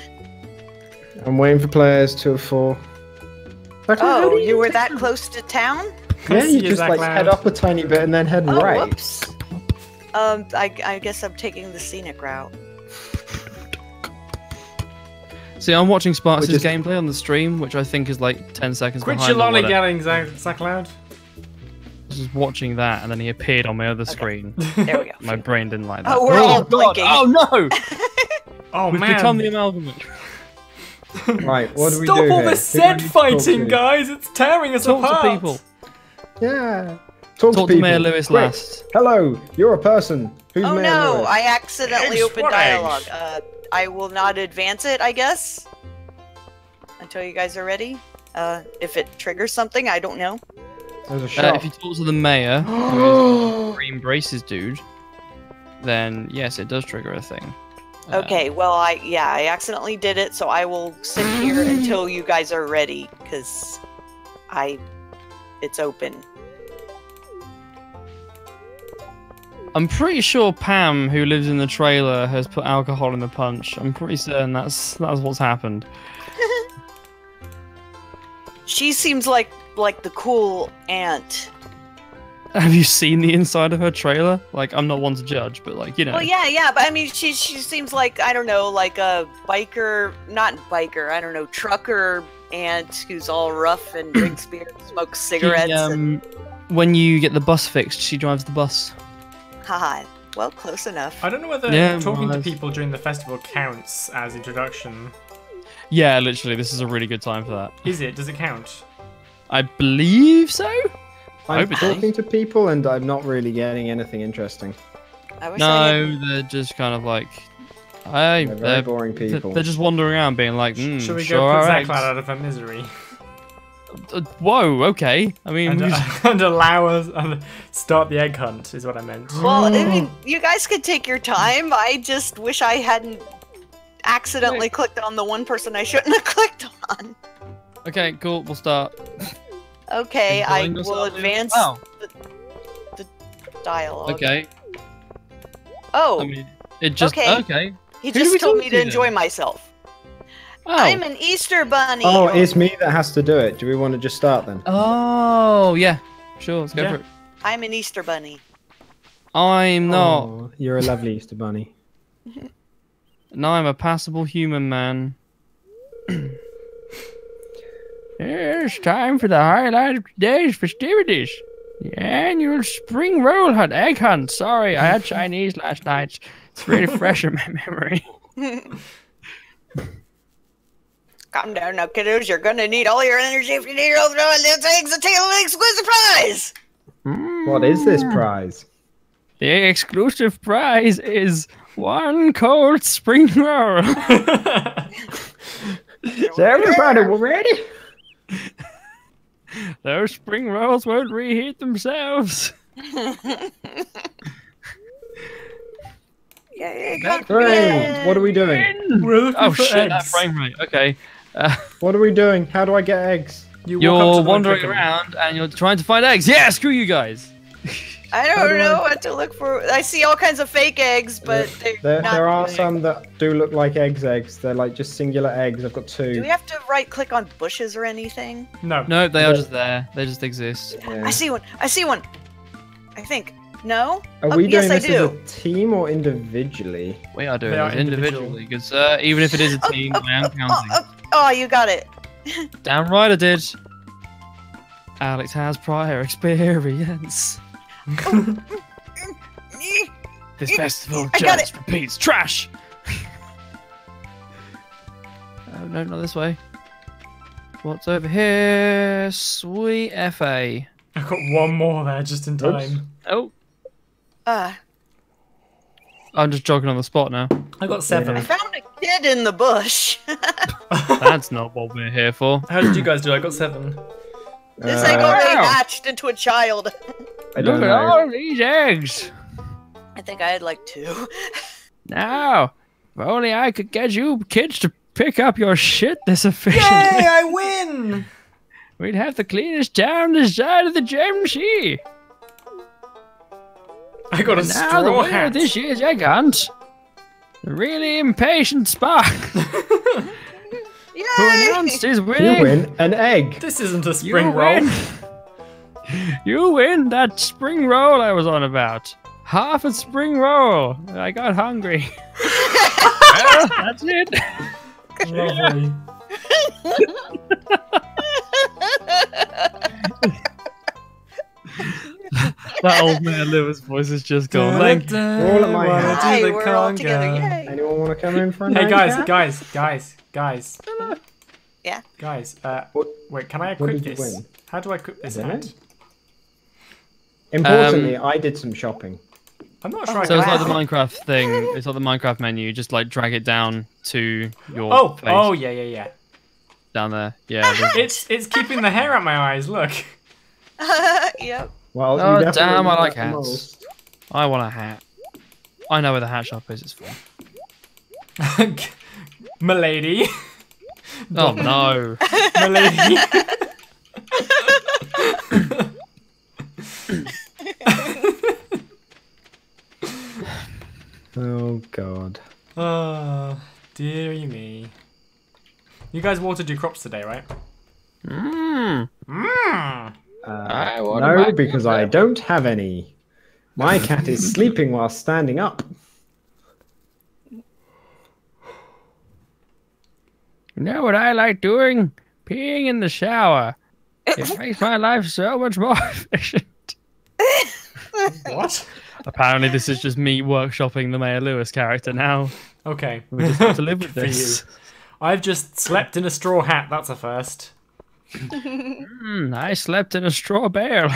waiting for players 2 of 4. Oh, you were that close to town? Yeah, See you you, just like ZaCloud. head up a tiny bit and then head Oh, right. whoops. I guess I'm taking the scenic route. See, I'm watching Sparks' gameplay on the stream, which I think is like 10 seconds Quit behind. your lollygagging, ZaCloud. Just watching that, and then he appeared on my other screen. There we go. My brain didn't like that. Oh, we're all blinking. Oh no! Oh We've man. become the amalgamate. Right, what do we do Stop all here? this Who do we set need to talk fighting, to? guys! It's tearing us Talk apart. to people. Yeah. Talk Talk to to people. Mayor Lewis Quick. last. Hello, you're a person. Who's Oh Mayor no, Lewis? I accidentally Eggs, opened what dialogue. eggs? I will not advance it, I guess. Until you guys are ready. If it triggers something, I don't know. There's a shop. If you talk to the mayor, who is green braces dude, then yes, it does trigger a thing. Okay, well, I accidentally did it, so I will sit here until you guys are ready, because it's open. I'm pretty sure Pam, who lives in the trailer, has put alcohol in the punch. I'm pretty certain that's what's happened. She seems like the cool aunt. Have you seen the inside of her trailer? Like, I'm not one to judge, but like, you know. Well, yeah, but I mean, she seems like, I don't know, like a not biker, I don't know, trucker aunt who's all rough and drinks beer, smokes cigarettes. When you get the bus fixed, she drives the bus. Haha, well, close enough. I don't know whether talking to people during the festival counts as introduction. Yeah, literally, this is a really good time for that. Is it? Does it count? I believe so? I'm hope it talking to people and I'm not really getting anything interesting. I wish I had... No, they're just kind of like... They're very boring people. They're just wandering around being like, Should we sure, go put alright. ZaCloud out of her misery? Whoa, okay. I mean, And allow us and start the egg hunt is what I meant. Well, I mean, you guys could take your time. I just wish I hadn't accidentally clicked on the one person I shouldn't have clicked on. okay, cool, we'll start. Okay, I Enjoying will yourself, advance Oh, the dialogue. okay. Oh, I mean, it just... Okay. Okay. he who do just we told talk me to to enjoy then? myself. Oh. I'm an Easter bunny. Oh, it's me that has to do it. Do we want to just start then? Oh, yeah. Sure, let's go Yeah. for it. I'm an Easter bunny. I'm not. Oh, you're a lovely Easter bunny. No, I'm a passable human man. It's time for the highlight of today's festivities. The annual spring roll hunt, egg hunt. Sorry, I had Chinese last night. It's really fresh in my memory. Calm down now, kiddos. You're gonna need all your energy if you need to throw in those eggs and take an exclusive prize. What is this prize? The exclusive prize is one cold spring roll. Is everybody ready? Those spring rolls won't reheat themselves. Great. What are we doing? We're looking Oh for shit, that eggs. frame rate. Okay. What are we doing? How do I get eggs? You walk up to You're them and wandering click 'em. around and you're trying to find eggs. Yeah, screw you guys. I don't know what to look for. I see all kinds of fake eggs, but they're not There are big. some that do look like eggs. They're like just singular eggs. I've got two. Do we have to right click on bushes or anything? No. No, they are just there. They just exist. Yeah. I see one. I see one. I think. No? Are Oh, we yes, doing I this as do. a team or individually? We are doing They are it individually, because even if it is a team, I am counting. Oh, you got it. Damn right I did. Alex has prior experience. This festival I got just repeats trash. Oh no, not this way. What's over here? Sweet FA. I've got one more there just in time. Oh, Uh, I'm just jogging on the spot now. I got 7. I found a kid in the bush. That's not what we're here for. How did you guys do? I got 7. This egg already Wow. hatched into a child. I don't Look at know. all these eggs. I think I had like 2. Now, if only I could get you kids to pick up your shit this efficiently, Yay, I win! we'd have the cleanest town this side of the Gem Sea. I got a And now the straw winner hat. of this year's egg hunt, the really impatient Spark, who Yay! announced his You winning. win an egg. This isn't a You spring roll. win. You win that spring roll I was on about. half a spring roll. I got hungry. Well, that's it. Lovely. That old man Lewis voice has just gone. We're all at my house. Hi, we're all together. Yay. Anyone want to come in for a Hey night? guys. Yeah. Guys, What- wait, can I what equip did you this? win? How do I equip this Isn't hat? it? Importantly, I did some shopping. I'm not sure I So it's can. like the Minecraft thing. It's like the Minecraft menu. You just like drag it down to your face Oh yeah. down there. Yeah. It's keeping the hair out my eyes, look. Yep. Well, Oh, you definitely damn, I got like the hats. most. I want a hat. I know where the hat shop is. It's for. Milady. Oh no. Milady. Oh god. Oh, dearie me. You guys watered your crops today, right? Mmm. Mmm. No, because I don't have any. My cat is sleeping while standing up. You know what I like doing? Peeing in the shower. It makes my life so much more efficient. What? Apparently, this is just me workshopping the Mayor Lewis character now. Okay. We just have to live with Good for this. I've just slept in a straw hat. That's a first. I slept in a straw bale.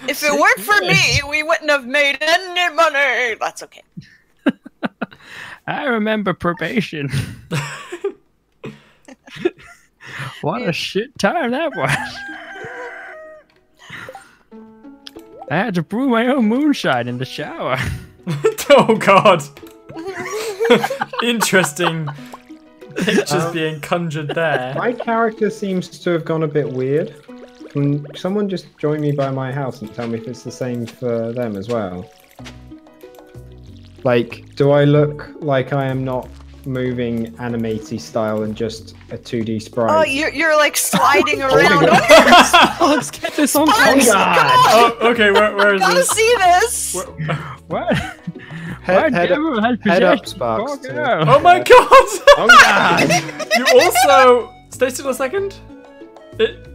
If it weren't for me, we wouldn't have made any money. That's okay. I remember probation. What a shit time that was. I had to brew my own moonshine in the shower. Oh god. Interesting pictures being conjured there. My character seems to have gone a bit weird. Can someone just join me by my house and tell me if it's the same for them as well? Like, do I look like I am not moving animaty style and just a 2D sprite? Oh, you're like sliding around. Oh, let's get this on camera. Oh, okay, where is Gotta this? see this. What? Head up, Sparks. Poor girl. Oh my god! Oh god! You also... Stay still a second.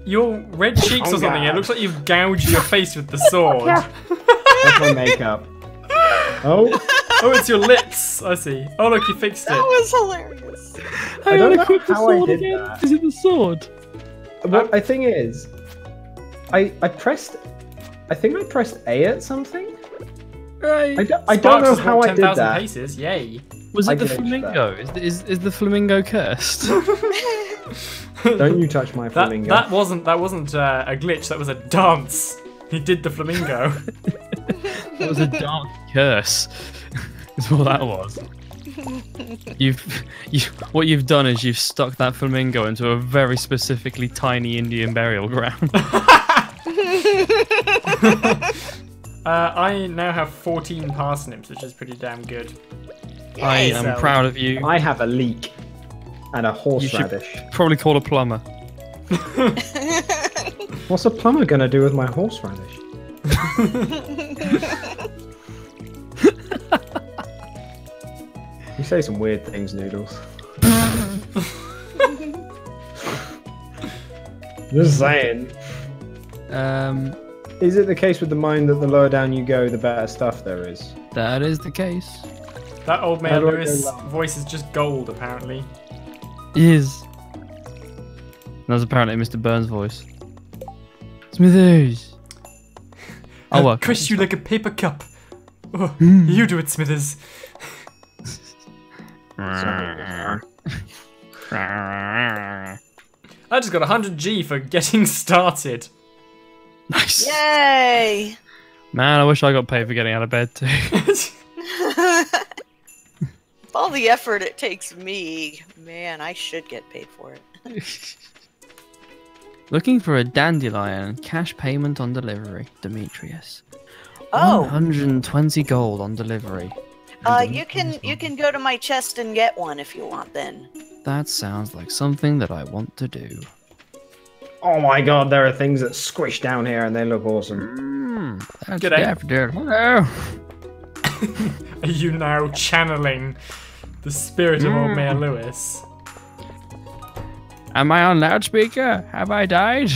Your red cheeks or Oh, something, it God. looks like you've gouged your face with the sword. That's my makeup. Oh, Oh, it's your lips. I see. Oh, look, you fixed That it. was hilarious. I don't know Equip the how I sword did again. that. Is it the sword? What the thing is, I pressed. I think I pressed A at something. Right. I don't know Sparks has how walked I did 10,000 that. paces. Yay. Was I it the glitched flamingo? Is the flamingo cursed? Don't you touch my That flamingo. that wasn't a glitch. That was a dance. He did the flamingo. That was a dark curse. Is what that was. What you've done is you've stuck that flamingo into a very specifically tiny Indian burial ground. I now have 14 parsnips, which is pretty damn good. I am So- proud of you. I have a leek and a You should horseradish. probably call a plumber. What's a plumber gonna do with my horseradish? You say some weird things, Noodles. Just saying. Is it the case with the mine that the lower down you go, the better stuff there is? That is the case. That old How man do I go Lewis loud? voice is just gold, apparently. Is. That was apparently Mr. Burns' voice. Smithers. I'll work. Crush you like a paper cup. Oh, Hmm. you do it, Smithers. Nice. I just got 100G for getting started. Yay! Man, I wish I got paid for getting out of bed too. All the effort it takes me, man, I should get paid for it. Looking for a dandelion. Cash payment on delivery. Demetrius. Oh, 120 gold on delivery. you can go to my chest and get one if you want. Then. That sounds like something that I want to do. Oh my god, there are things that squish down here and they look awesome. That's G'day. Daffodil. Hello. Are you now channeling the spirit of old Mayor Lewis? Am I on loudspeaker? Have I died?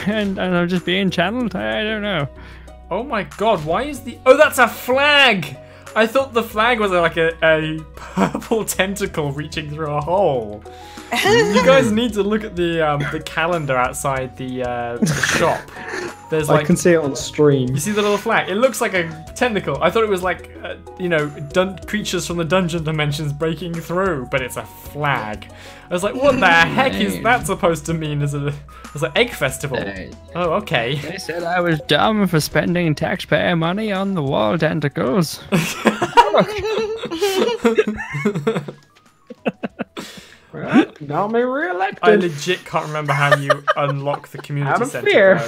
and I'm just being channeled? I don't know. Oh my god, why is the... Oh, that's a flag! I thought the flag was like a purple tentacle reaching through a hole. You guys need to look at the calendar outside the shop. There's like... I can see it on stream. You see the little flag? It looks like a tentacle. I thought it was like, you know, creatures from the dungeon dimensions breaking through, but it's a flag. I was like, what the heck is that supposed to mean? Is it an egg festival? Oh, okay. They said I was dumb for spending taxpayer money on the wall tentacles. Right, now me re-elected. I legit can't remember how you unlock the community Out of center. fear.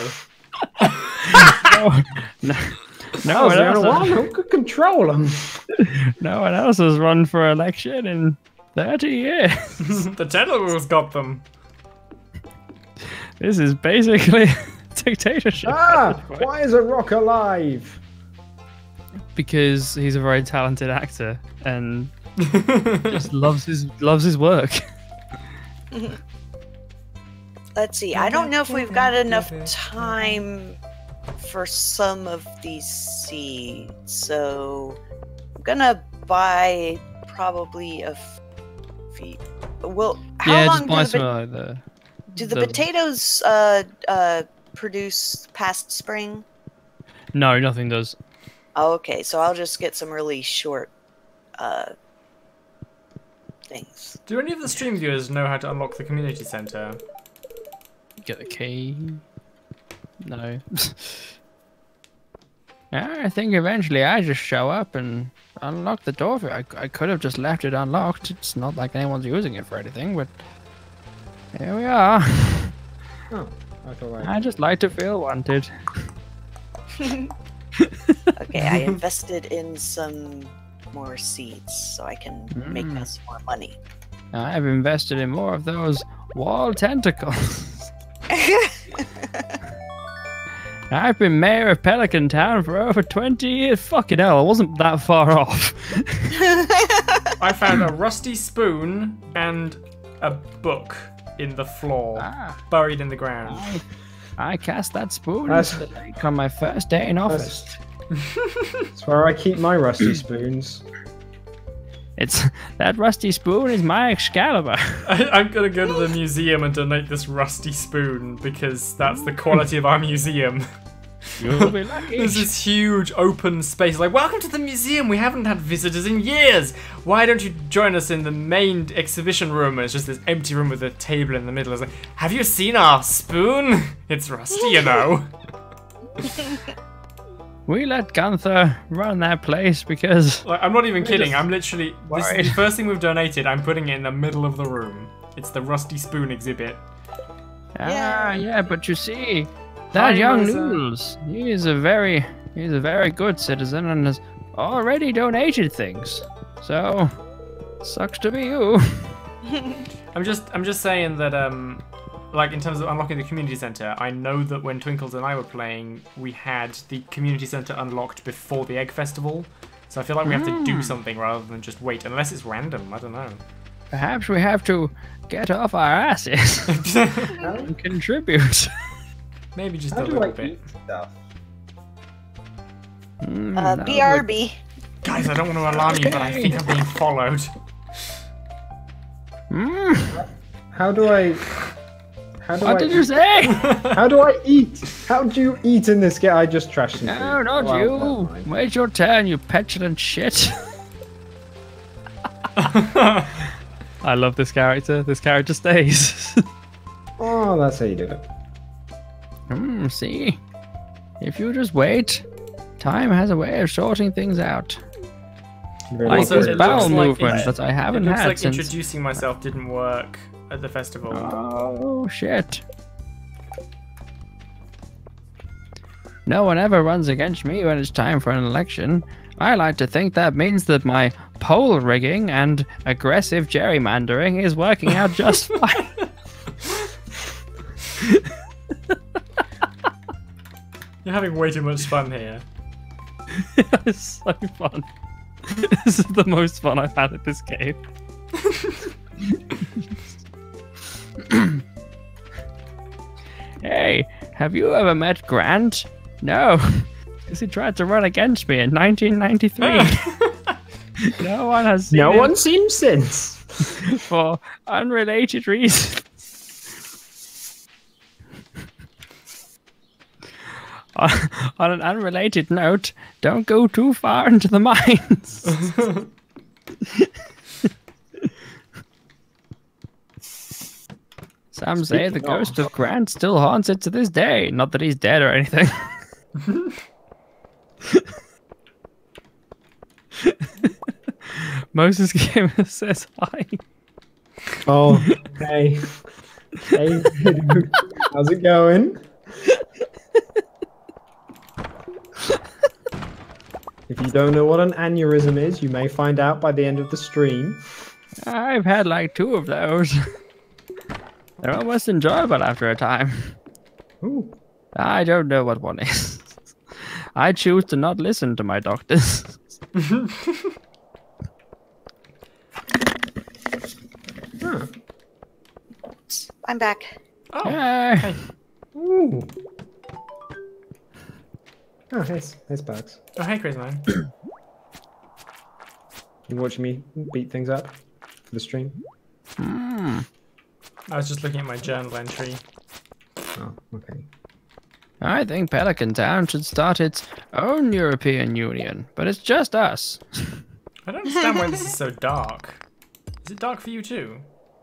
No I was one the else only one who could control them. No one else has run for election in 30 years. The tentacles got them. This is basically dictatorship. Why is a rock alive? Because he's a very talented actor and just loves his work. Let's see. I don't know if we've got enough time for some of these seeds, so I'm gonna buy probably a few. Well, how long just buy some like the. Do the potatoes produce past spring? No, nothing does. Oh, okay, so I'll just get some really short things. Do any of the stream viewers know how to unlock the community center? Get the key. No. I think eventually I just show up and unlock the door. I could have just left it unlocked. It's not like anyone's using it for anything, but here we are. Oh, I just like to feel wanted. Okay, I invested in some more seeds so I can make us more money. I've invested in more of those wall tentacles. I've been mayor of Pelican Town for over 20 years. Fucking hell, I wasn't that far off. I found a rusty spoon and a book in the floor, buried in the ground. I cast that spoon on my first day in office. That's where I keep my rusty spoons. That rusty spoon is my Excalibur. I'm gonna go to the museum and donate this rusty spoon because that's the quality of our museum. You'll be lucky. There's this huge open space. Like, welcome to the museum. We haven't had visitors in years. Why don't you join us in the main exhibition room? And it's just this empty room with a table in the middle. It's like, have you seen our spoon? It's rusty, you know. We let Gunther run that place because... Like, I'm not even kidding. I'm literally... This is the first thing we've donated. I'm putting it in the middle of the room. It's the rusty spoon exhibit. Yeah, but you see... That young Noodles, he's a very good citizen and has already donated things. So, sucks to be you. I'm just saying that like in terms of unlocking the community center, I know that when Twinkles and I were playing, we had the community center unlocked before the Egg Festival. So I feel like we have to do something rather than just wait, unless it's random. I don't know. Perhaps we have to get off our asses and contribute. Maybe just How a do little I bit. eat stuff? BRB. Guys, I don't want to alarm you, but I think I'm being followed. How do I? What did you say? How do I eat? How do you eat in this game? I just trashed it. No, not you. Wait your turn, you petulant shit. I love this character. This character stays. Oh, that's how you do it. See? If you just wait, time has a way of sorting things out. Like Also, this it bowel looks like movement that I haven't It looks had like since... introducing myself didn't work at the festival. Oh, shit. No one ever runs against me when it's time for an election. I like to think that means that my poll rigging and aggressive gerrymandering is working out just fine. You're having way too much fun here. It's so fun. This is the most fun I've had at this game. Hey, have you ever met Grant? No, because he tried to run against me in 1993. No one has seen No him one's seen him since. for unrelated reasons. On an unrelated note, don't go too far into the mines. Some say the ghost of Grant still haunts it to this day. Not that he's dead or anything. Moses Gamer says hi. Oh, hey. Hey, how's it going? If you don't know what an aneurysm is, you may find out by the end of the stream. I've had like 2 of those. They're almost enjoyable after a time. Ooh. I don't know what one is. I choose to not listen to my doctors. Huh. I'm back. Oh, Yay. hey. Ooh. Oh, here's Bugs. Oh, hey, Crazy Man. You watching me beat things up for the stream? Hmm. I was just looking at my journal entry. Oh, okay. I think Pelican Town should start its own European Union, but it's just us. I don't understand why this is so dark. Is it dark for you too?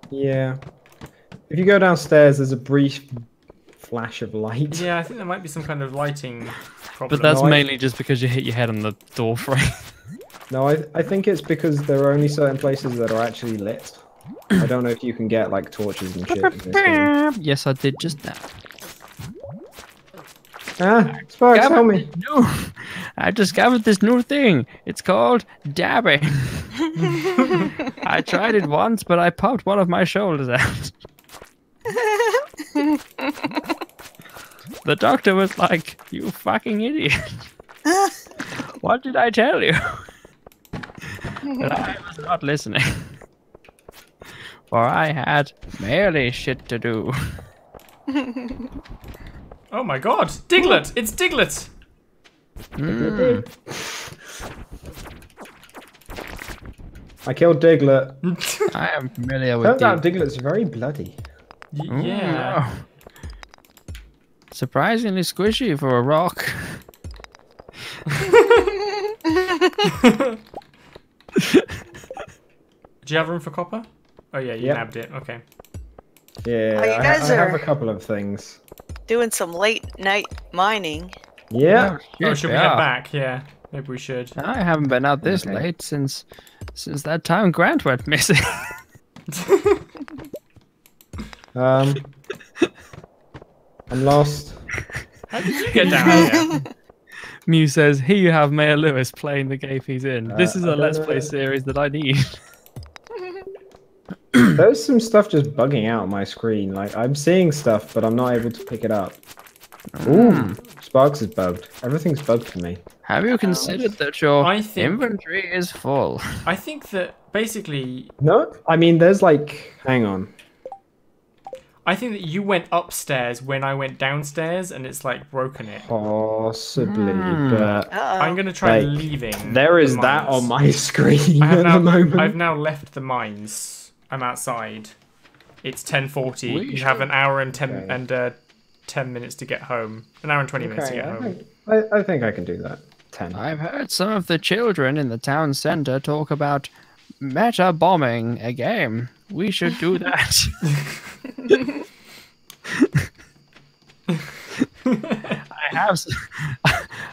Yeah. If you go downstairs, there's a brief flash of light. Yeah, I think there might be some kind of lighting problem. But that's No, mainly just because you hit your head on the door frame. No, I think it's because there are only certain places that are actually lit. I don't know if you can get like torches and shit in this game. Yes, I did just now. Ah, Sparks, help me. No, I discovered this new thing. It's called dabbing. I tried it once, but I popped one of my shoulders out. The doctor was like, "You fucking idiot. What did I tell you?" But I was not listening. For I had merely shit to do. Oh my god! Diglett! It's Diglett! I killed Diglett. I am familiar with Turns out Diglett's very bloody. Yeah. Oh. Surprisingly squishy for a rock. Do you have room for copper? Oh yeah, you Yep. nabbed it. Okay. Yeah, Oh, you guys I have are- a couple of things. Doing some late night mining. Yeah. Oh, should we head back? Yeah, maybe we should. I haven't been out this Okay. late since that time Grant went missing. I'm lost. How did you get down here? Mew says, "Here you have Mayor Lewis playing the game he's in. This is I a don't Let's know. Play series that I need." There's some stuff just bugging out on my screen. Like I'm seeing stuff, but I'm not able to pick it up. Ooh, Sparks is bugged. Everything's bugged for me. Have you considered that your I think- inventory is full? I think that basically, No, I mean there's like, hang on. I think that you went upstairs when I went downstairs, and it's like broken it. Possibly, but I'm gonna try Like, leaving. there is the that mines. on my screen I have at now, the moment. I've now left the mines. I'm outside. It's 10:40. We You have an hour and Okay. 10 minutes to get home. An hour and 20 minutes to Okay, get home. I think I can do that. 10. I've heard some of the children in the town center talk about meta bombing a game. We should do that.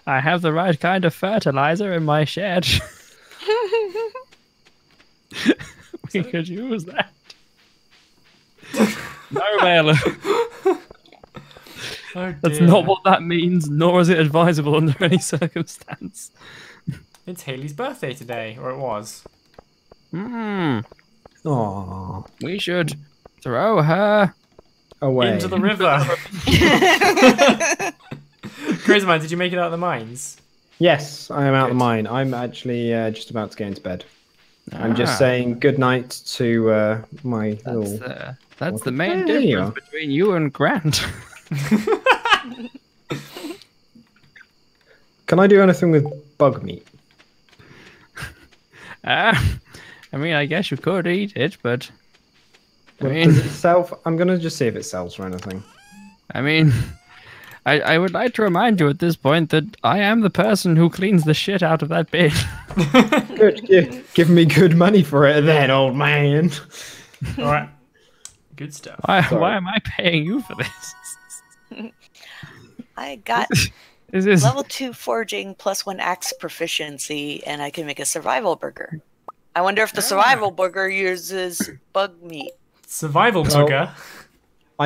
I have the right kind of fertilizer in my shed. We could use that. No, Mailer. Oh, That's dear. not what that means, nor is it advisable under any circumstance. It's Haley's birthday today, or it was. Hmm. Aww. We should throw her. Away. Into the river. Charisma, did you make it out of the mines? Yes, I am out of Good. mine. I'm actually just about to go into bed. I'm just saying good night to my little... That's the main There you difference are. between you and Grant. Can I do anything with bug meat? I mean, I guess you could eat it, but Does mean- it sell? I'm gonna just see if it sells for anything. I mean, I would like to remind you at this point that I am the person who cleans the shit out of that bin. Good, give me good money for it then, old man. All right. Good stuff. Why am I paying you for this? I got This is level 2 forging plus 1 axe proficiency, and I can make a survival burger. I wonder if the survival burger uses bug meat. Survival Well, bugger.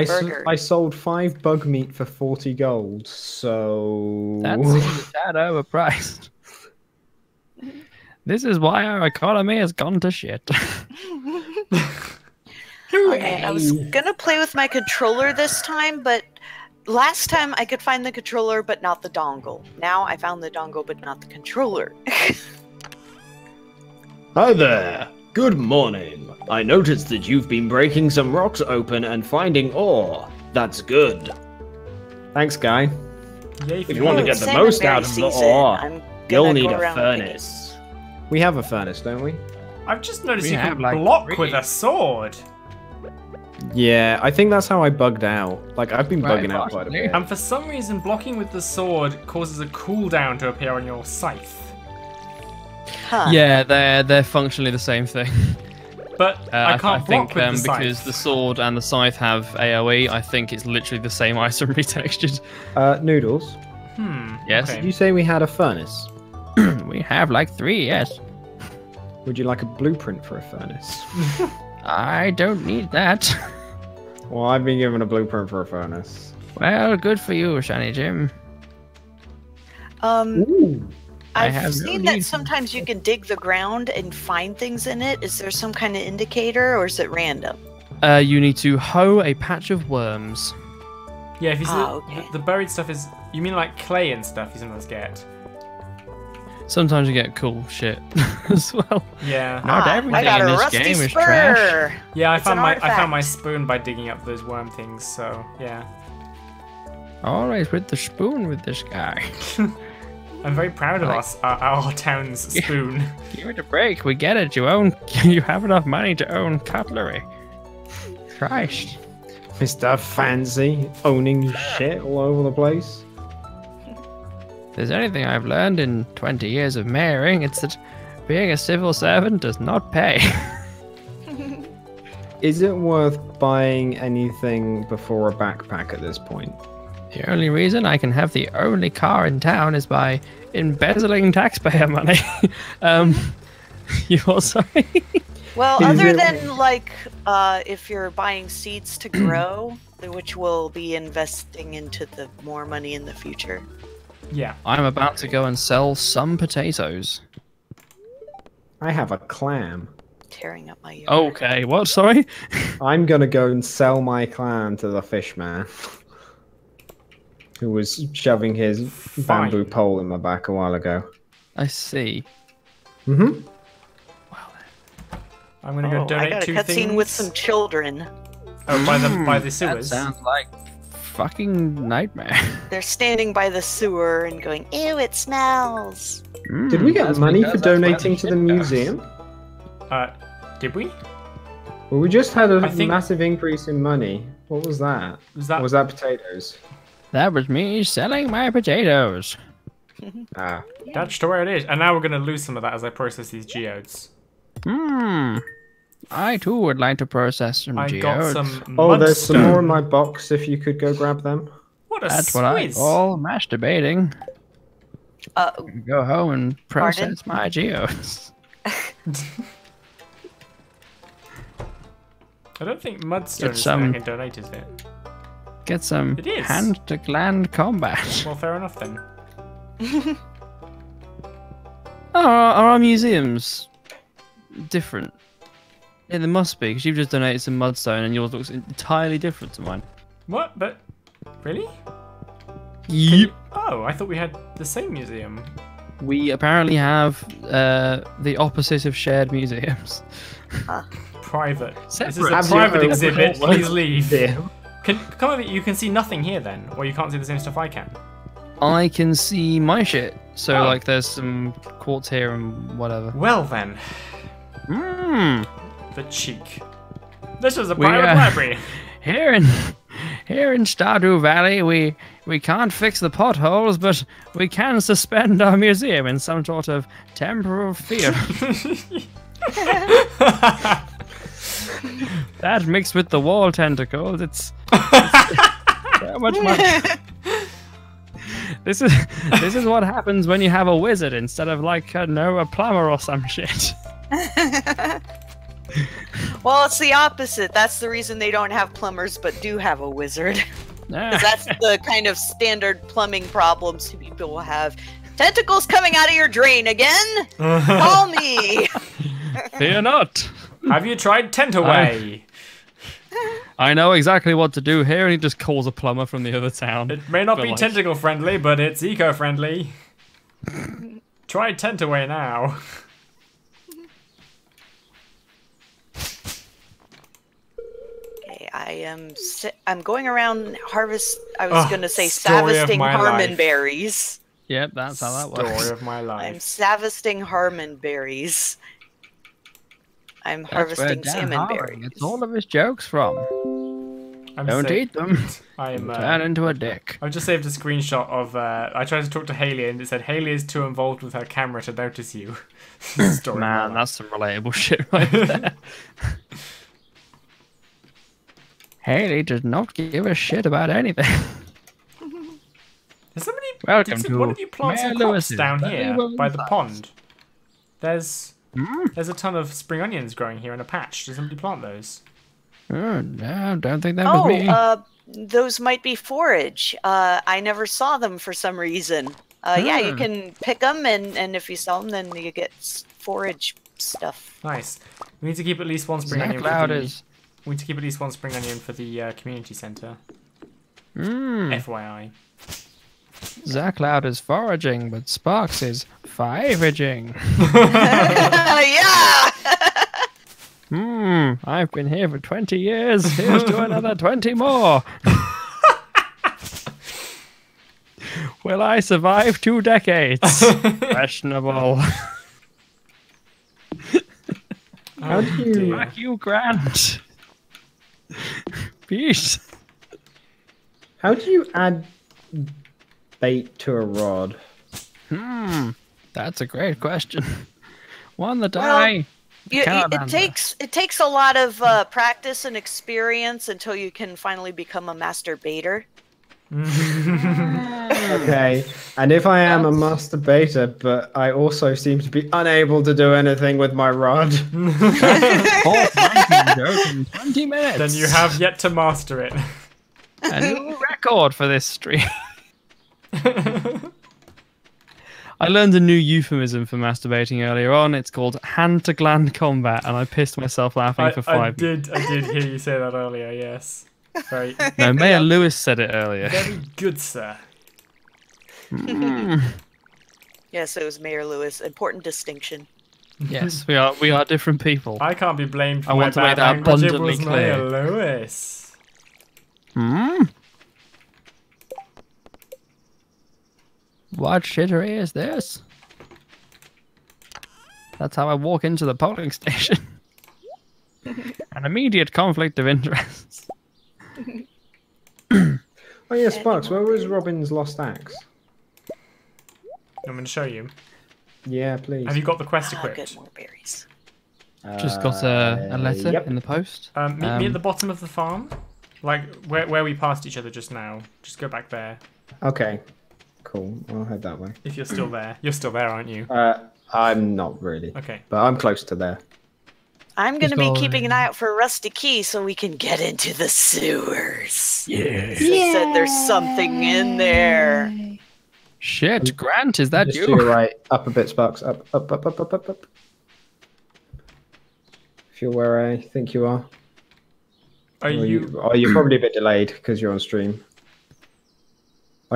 Burger. I sold 5 bug meat for 40 gold, so... that seems a tad overpriced. This is why our economy has gone to shit. Okay, I was gonna play with my controller this time, but last time I could find the controller but not the dongle. Now I found the dongle but not the controller. Hi there. Good morning. I noticed that you've been breaking some rocks open and finding ore. That's good. Thanks, guy. Yay If you want to Ooh, get the salmon most berry out of the season. ore, I'm you'll gonna need go a around furnace. We have a furnace, don't we? I've just noticed We you have, can like, block 3. with a sword. Yeah, I think that's how I bugged out. Like, I've been Right, bugging out quite a possibly. bit. And for some reason, blocking with the sword causes a cooldown to appear on your scythe. Huh. Yeah, they're functionally the same thing. But I can't think block with the scythe. because the sword and the scythe have AoE, I think it's literally the same item retextured. Noodles, Yes. okay. did you say we had a furnace? We have like 3, yes. Would you like a blueprint for a furnace? I don't need that. Well, I've been given a blueprint for a furnace. Well, good for you, Shiny Jim. Ooh. I I've have no seen need that for- sometimes you can dig the ground and find things in it. Is there some kind of indicator, or is it random? You need to hoe a patch of worms. Yeah, if you see Okay. the buried stuff is... You mean like clay and stuff you sometimes get? Sometimes you get cool shit as well. Yeah. Not I everything got in a this rusty game is spur. trash. Yeah, I It's found an my artifact. spoon by digging up those worm things, so yeah. Always with the spoon with this guy. I'm very proud of Like- us, our town's spoon. Give it a break. We get it. You have enough money to own cutlery. Christ. Mr. Fancy, owning shit all over the place. If there's anything I've learned in 20 years of mayoring, it's that being a civil servant does not pay. Is it worth buying anything before a backpack at this point? The only reason I can have the only car in town is by embezzling taxpayer money. You also... Well, Is other it- than like if you're buying seeds to grow, which will be investing into the more money in the future. Yeah. I'm about to go and sell some potatoes. I have a clam. Tearing up my yard. Okay, what? Sorry? I'm gonna go and sell my clam to the fish man. Who was shoving his Fine. bamboo pole in my back a while ago. I see. Mm-hmm. I'm gonna go I donate got a 2 cutscene things. with some children. Oh, by the That sewers. sounds like fucking nightmare. They're standing by the sewer and going, "Ew, it smells." Did we get That's money because for that's where donating to the shit goes. museum? Did we? Well, we just had a I think- massive increase in money. What was that? Was that? Or was that potatoes? That was me selling my potatoes. Ah. That's to where it is. And now we're gonna lose some of that as I process these geodes. I too would like to process some I got geodes. some. Oh, there's some mudstone. more in my box if you could go grab them. What a That's what I squiz! call masturbating. Uh, Go home and Pardon? process my geodes. I don't think mudstone Get is something some- I can donate, is it? Get some It is. hand-to-gland combat. Well, fair enough then. Oh, are our museums different? Yeah, they must be, because you've just donated some mudstone and yours looks entirely different to mine. What? But really? Yep. Oh, I thought we had the same museum. We apparently have the opposite of shared museums. Private. This is Separate. a Have private you- exhibit. Please leave. Yeah. Come over. You can see nothing here then, or you can't see the same stuff I can. I can see my shit. So Oh. like, there's some quartz here and whatever. Well then, Hmm. the cheek. This is a We, private library. Here in Stardew Valley, we can't fix the potholes, but we can suspend our museum in some sort of temporal field. That mixed with the wall tentacles, it's so much money. This is what happens when you have a wizard instead of like a plumber or some shit. Well, it's the opposite. That's the reason they don't have plumbers, but do have a wizard. 'Cause that's the kind of standard plumbing problems people will have. Tentacles coming out of your drain again? Call me! Fear not. Have you tried Tentaway? I know exactly what to do here, and he just calls a plumber from the other town. It may not But, be like- tentacle friendly, but it's eco friendly. Try Tentaway now. Okay, I'm going around harvest. I was Oh, going to say story of savesting my life. harmon berries. Yep, that's how that works. Story of my I'm life. savesting harmon berries. I'm That's where harvesting Dan salmon Harmon berries. gets all of his jokes from. I'm Don't sa- eat them. I'm. Turn into a dick. I've just saved a screenshot of. I tried to talk to Haley, and it said Haley is too involved with her camera to notice you. Story of my Man, life. that's some relatable shit right there. Haley does not give a shit about anything. There's somebody. Welcome to What did you plant some Mayor crops Lewis's down Very here Well by the Advised. pond? There's a ton of spring onions growing here in a patch. Did somebody plant those? Oh, no, don't think that was me. Those might be forage. I never saw them for some reason. Yeah, you can pick them, and if you sell them, then you get forage stuff. Nice. We need to keep at least one spring onion. ZaCloud For the, is. we need to keep at least one spring onion for the community center. Mm, FYI. ZaCloud is foraging, but Sparks is fivaging. Yeah! I've been here for 20 years. Here's to another 20 more. Will I survive 2 decades? Questionable. How do you? dear. Fuck you, Grant. Peace. How do you add bait to a rod? That's a great question. One that Well, I You- cannot it answer. takes a lot of practice and experience until you can finally become a master baiter. Okay, and if I am a master baiter, but I also seem to be unable to do anything with my rod. Fourth ranking joke in 20 minutes. Then you have yet to master it. a new record for this stream. I learned a new euphemism for masturbating earlier on. It's called hand-to-gland combat, and I pissed myself laughing for 5 minutes. I did hear you say that earlier. Yes. Very, No, Mayor Lewis said it earlier. very good, sir. Yes, it was Mayor Lewis. Important distinction. Yes, we are different people. I can't be blamed for I my want to make bad that language. It abundantly was clear. Mayor Lewis. What shittery is this? That's how I walk into the polling station. An immediate conflict of interest. Oh yeah, Sparks, where was Robin's lost axe? I'm going to show you. Yeah, please. Have you got the quest Ah, equipped? good, more berries. Just got a letter Yep. in the post. Meet me at the bottom of the farm. Like, where we passed each other just now. Just go back there. Okay, cool. I'll head that way. If you're still there. You're still there, aren't you? I'm not really, Okay. but I'm close to there. I'm going to Just be go keeping an eye out for a rusty key so we can get into the sewers. Yeah. They said there's something in there. Shit, Grant, is that Just you? to your right, up a bit, Sparks. Up. If you're where I think you are. Are you... Oh, you're probably a bit delayed because you're on stream.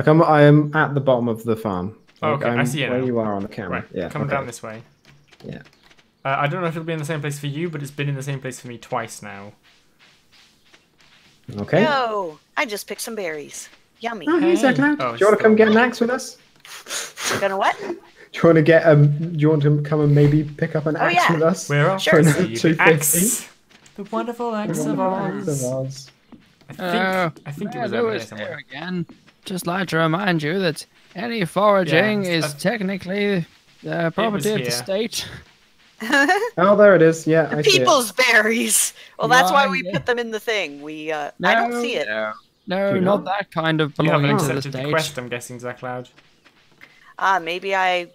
Like I am at the bottom of the farm. Oh, Like, okay, I I'm see it where now. you are on the camera. Right, Yeah. coming okay. down this way. Yeah. I don't know if it'll be in the same place for you, but it's been in the same place for me twice now. Okay. No, I just picked some berries. Yummy. Oh, hey, ZaCloud. Oh, Do you want to come get an axe with us? Gonna what? Do you want to get Do you want to come and maybe pick up an axe yeah. with us? We're off Sure. to For see the 250? axe. The wonderful axe of Oz. I think it was over here somewhere. Again. Just like to remind you that any foraging Yeah, is technically the property of the here. state. Oh, there it is. Yeah, I see it. People's berries. Well, that's why we Yeah. put them in the thing. I don't see it. No, Do you not not? that kind of You haven't belonging to the accepted the state. quest, I'm guessing, ZaCloud. Maybe I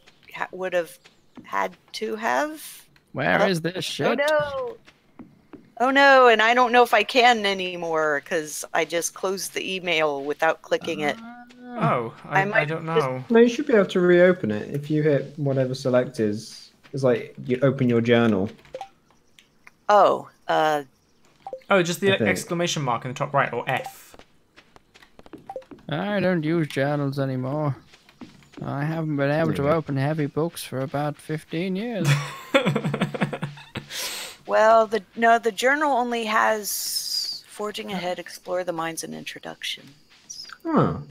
would have had to have. Where is this Oh shit? no. Oh no, and I don't know if I can anymore because I just closed the email without clicking it. Oh, I I might don't just- know. No, you should be able to reopen it if you hit whatever select is. It's like you open your journal. Oh, Oh, just the I think. exclamation mark in the top right, or F. I don't use journals anymore. I haven't been able to open heavy books for about 15 years. well, the journal only has forging ahead, explore the mines, and introduction. Oh.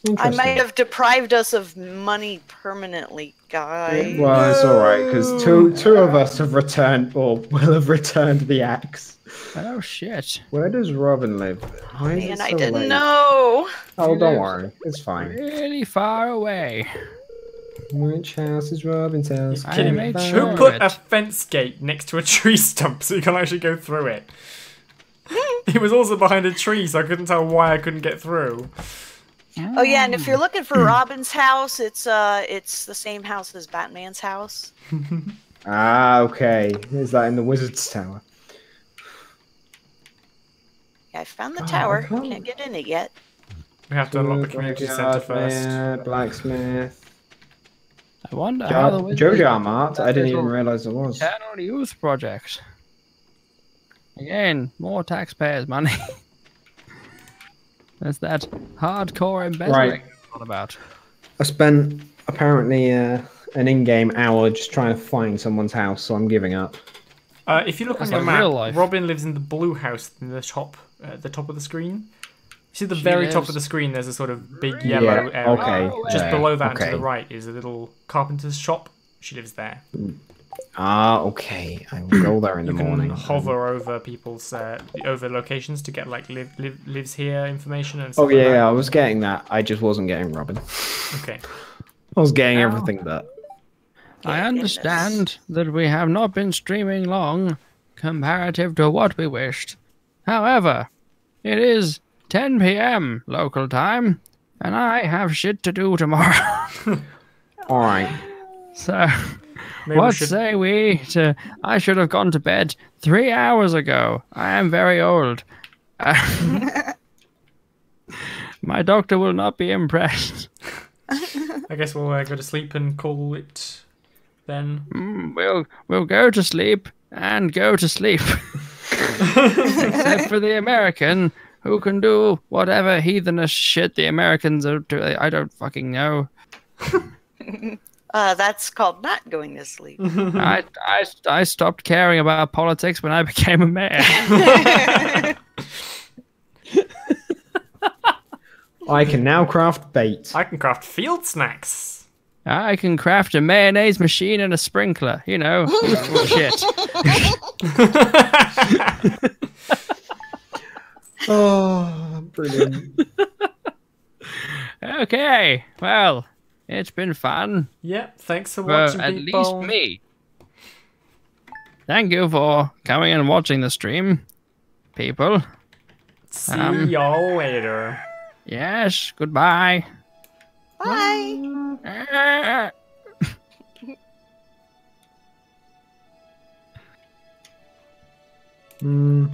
I Interesting. might have deprived us of money permanently, guys. Well, it's all right because two of us have returned, or will have returned the axe. Oh shit. Where does Robin live? Why is it Man, so I didn't late? know. Oh, She don't lives worry, it's fine. Really far away. Which house is Robin's house? I Kidding me. made Fine. sure Who of put it. a fence gate next to a tree stump so you can actually go through it? It was also behind a tree, so I couldn't tell why I couldn't get through. Oh yeah, and if you're looking for Robin's house, it's the same house as Batman's house. Ah, okay. Is that in the Wizard's Tower? Yeah, I found the Oh, tower. I can't- Can't get in it yet. We have to unlock the community centre first. Blacksmith. I wonder how the Jojo Mart. I didn't even realize it was. Channel Youth Project. Again, more taxpayers' money. That's that hardcore embezzling Right. all about. I spent apparently an in-game hour just trying to find someone's house, so I'm giving up. If you look on That's your like map, real life. Robin lives in the blue house in the top, at the top of the screen. You see the She very top lives- of the screen, there's a sort of big yellow Yeah, area. okay. Just yeah, below that and okay. to the right is a little carpenter's shop. She lives there. Ah, okay. I will go there in the You can morning. hover over people's over locations to get like lives here information and stuff Oh like yeah, that. I was getting that. I just wasn't getting Robin. Okay. I was getting everything but. I understand that we have not been streaming long comparative to what we wished. However, it is 10 p.m. local time, and I have shit to do tomorrow. All right. So, Maybe we what should- say we to... I should have gone to bed 3 hours ago. I am very old. My doctor will not be impressed. I guess we'll go to sleep and call it then. We'll go to sleep and go to sleep. Except for the American, who can do whatever heathenish shit the Americans are doing. I don't fucking know. That's called not going to sleep. I stopped caring about politics when I became a mayor. I can now craft bait. I can craft field snacks. I can craft a mayonnaise machine and a sprinkler. You know, shit. Oh, brilliant. Okay, well, it's been fun. Yep, thanks for For watching, at people. least me. Thank you for coming and watching the stream, people. See y'all later. Yes, goodbye. Bye. Hmm.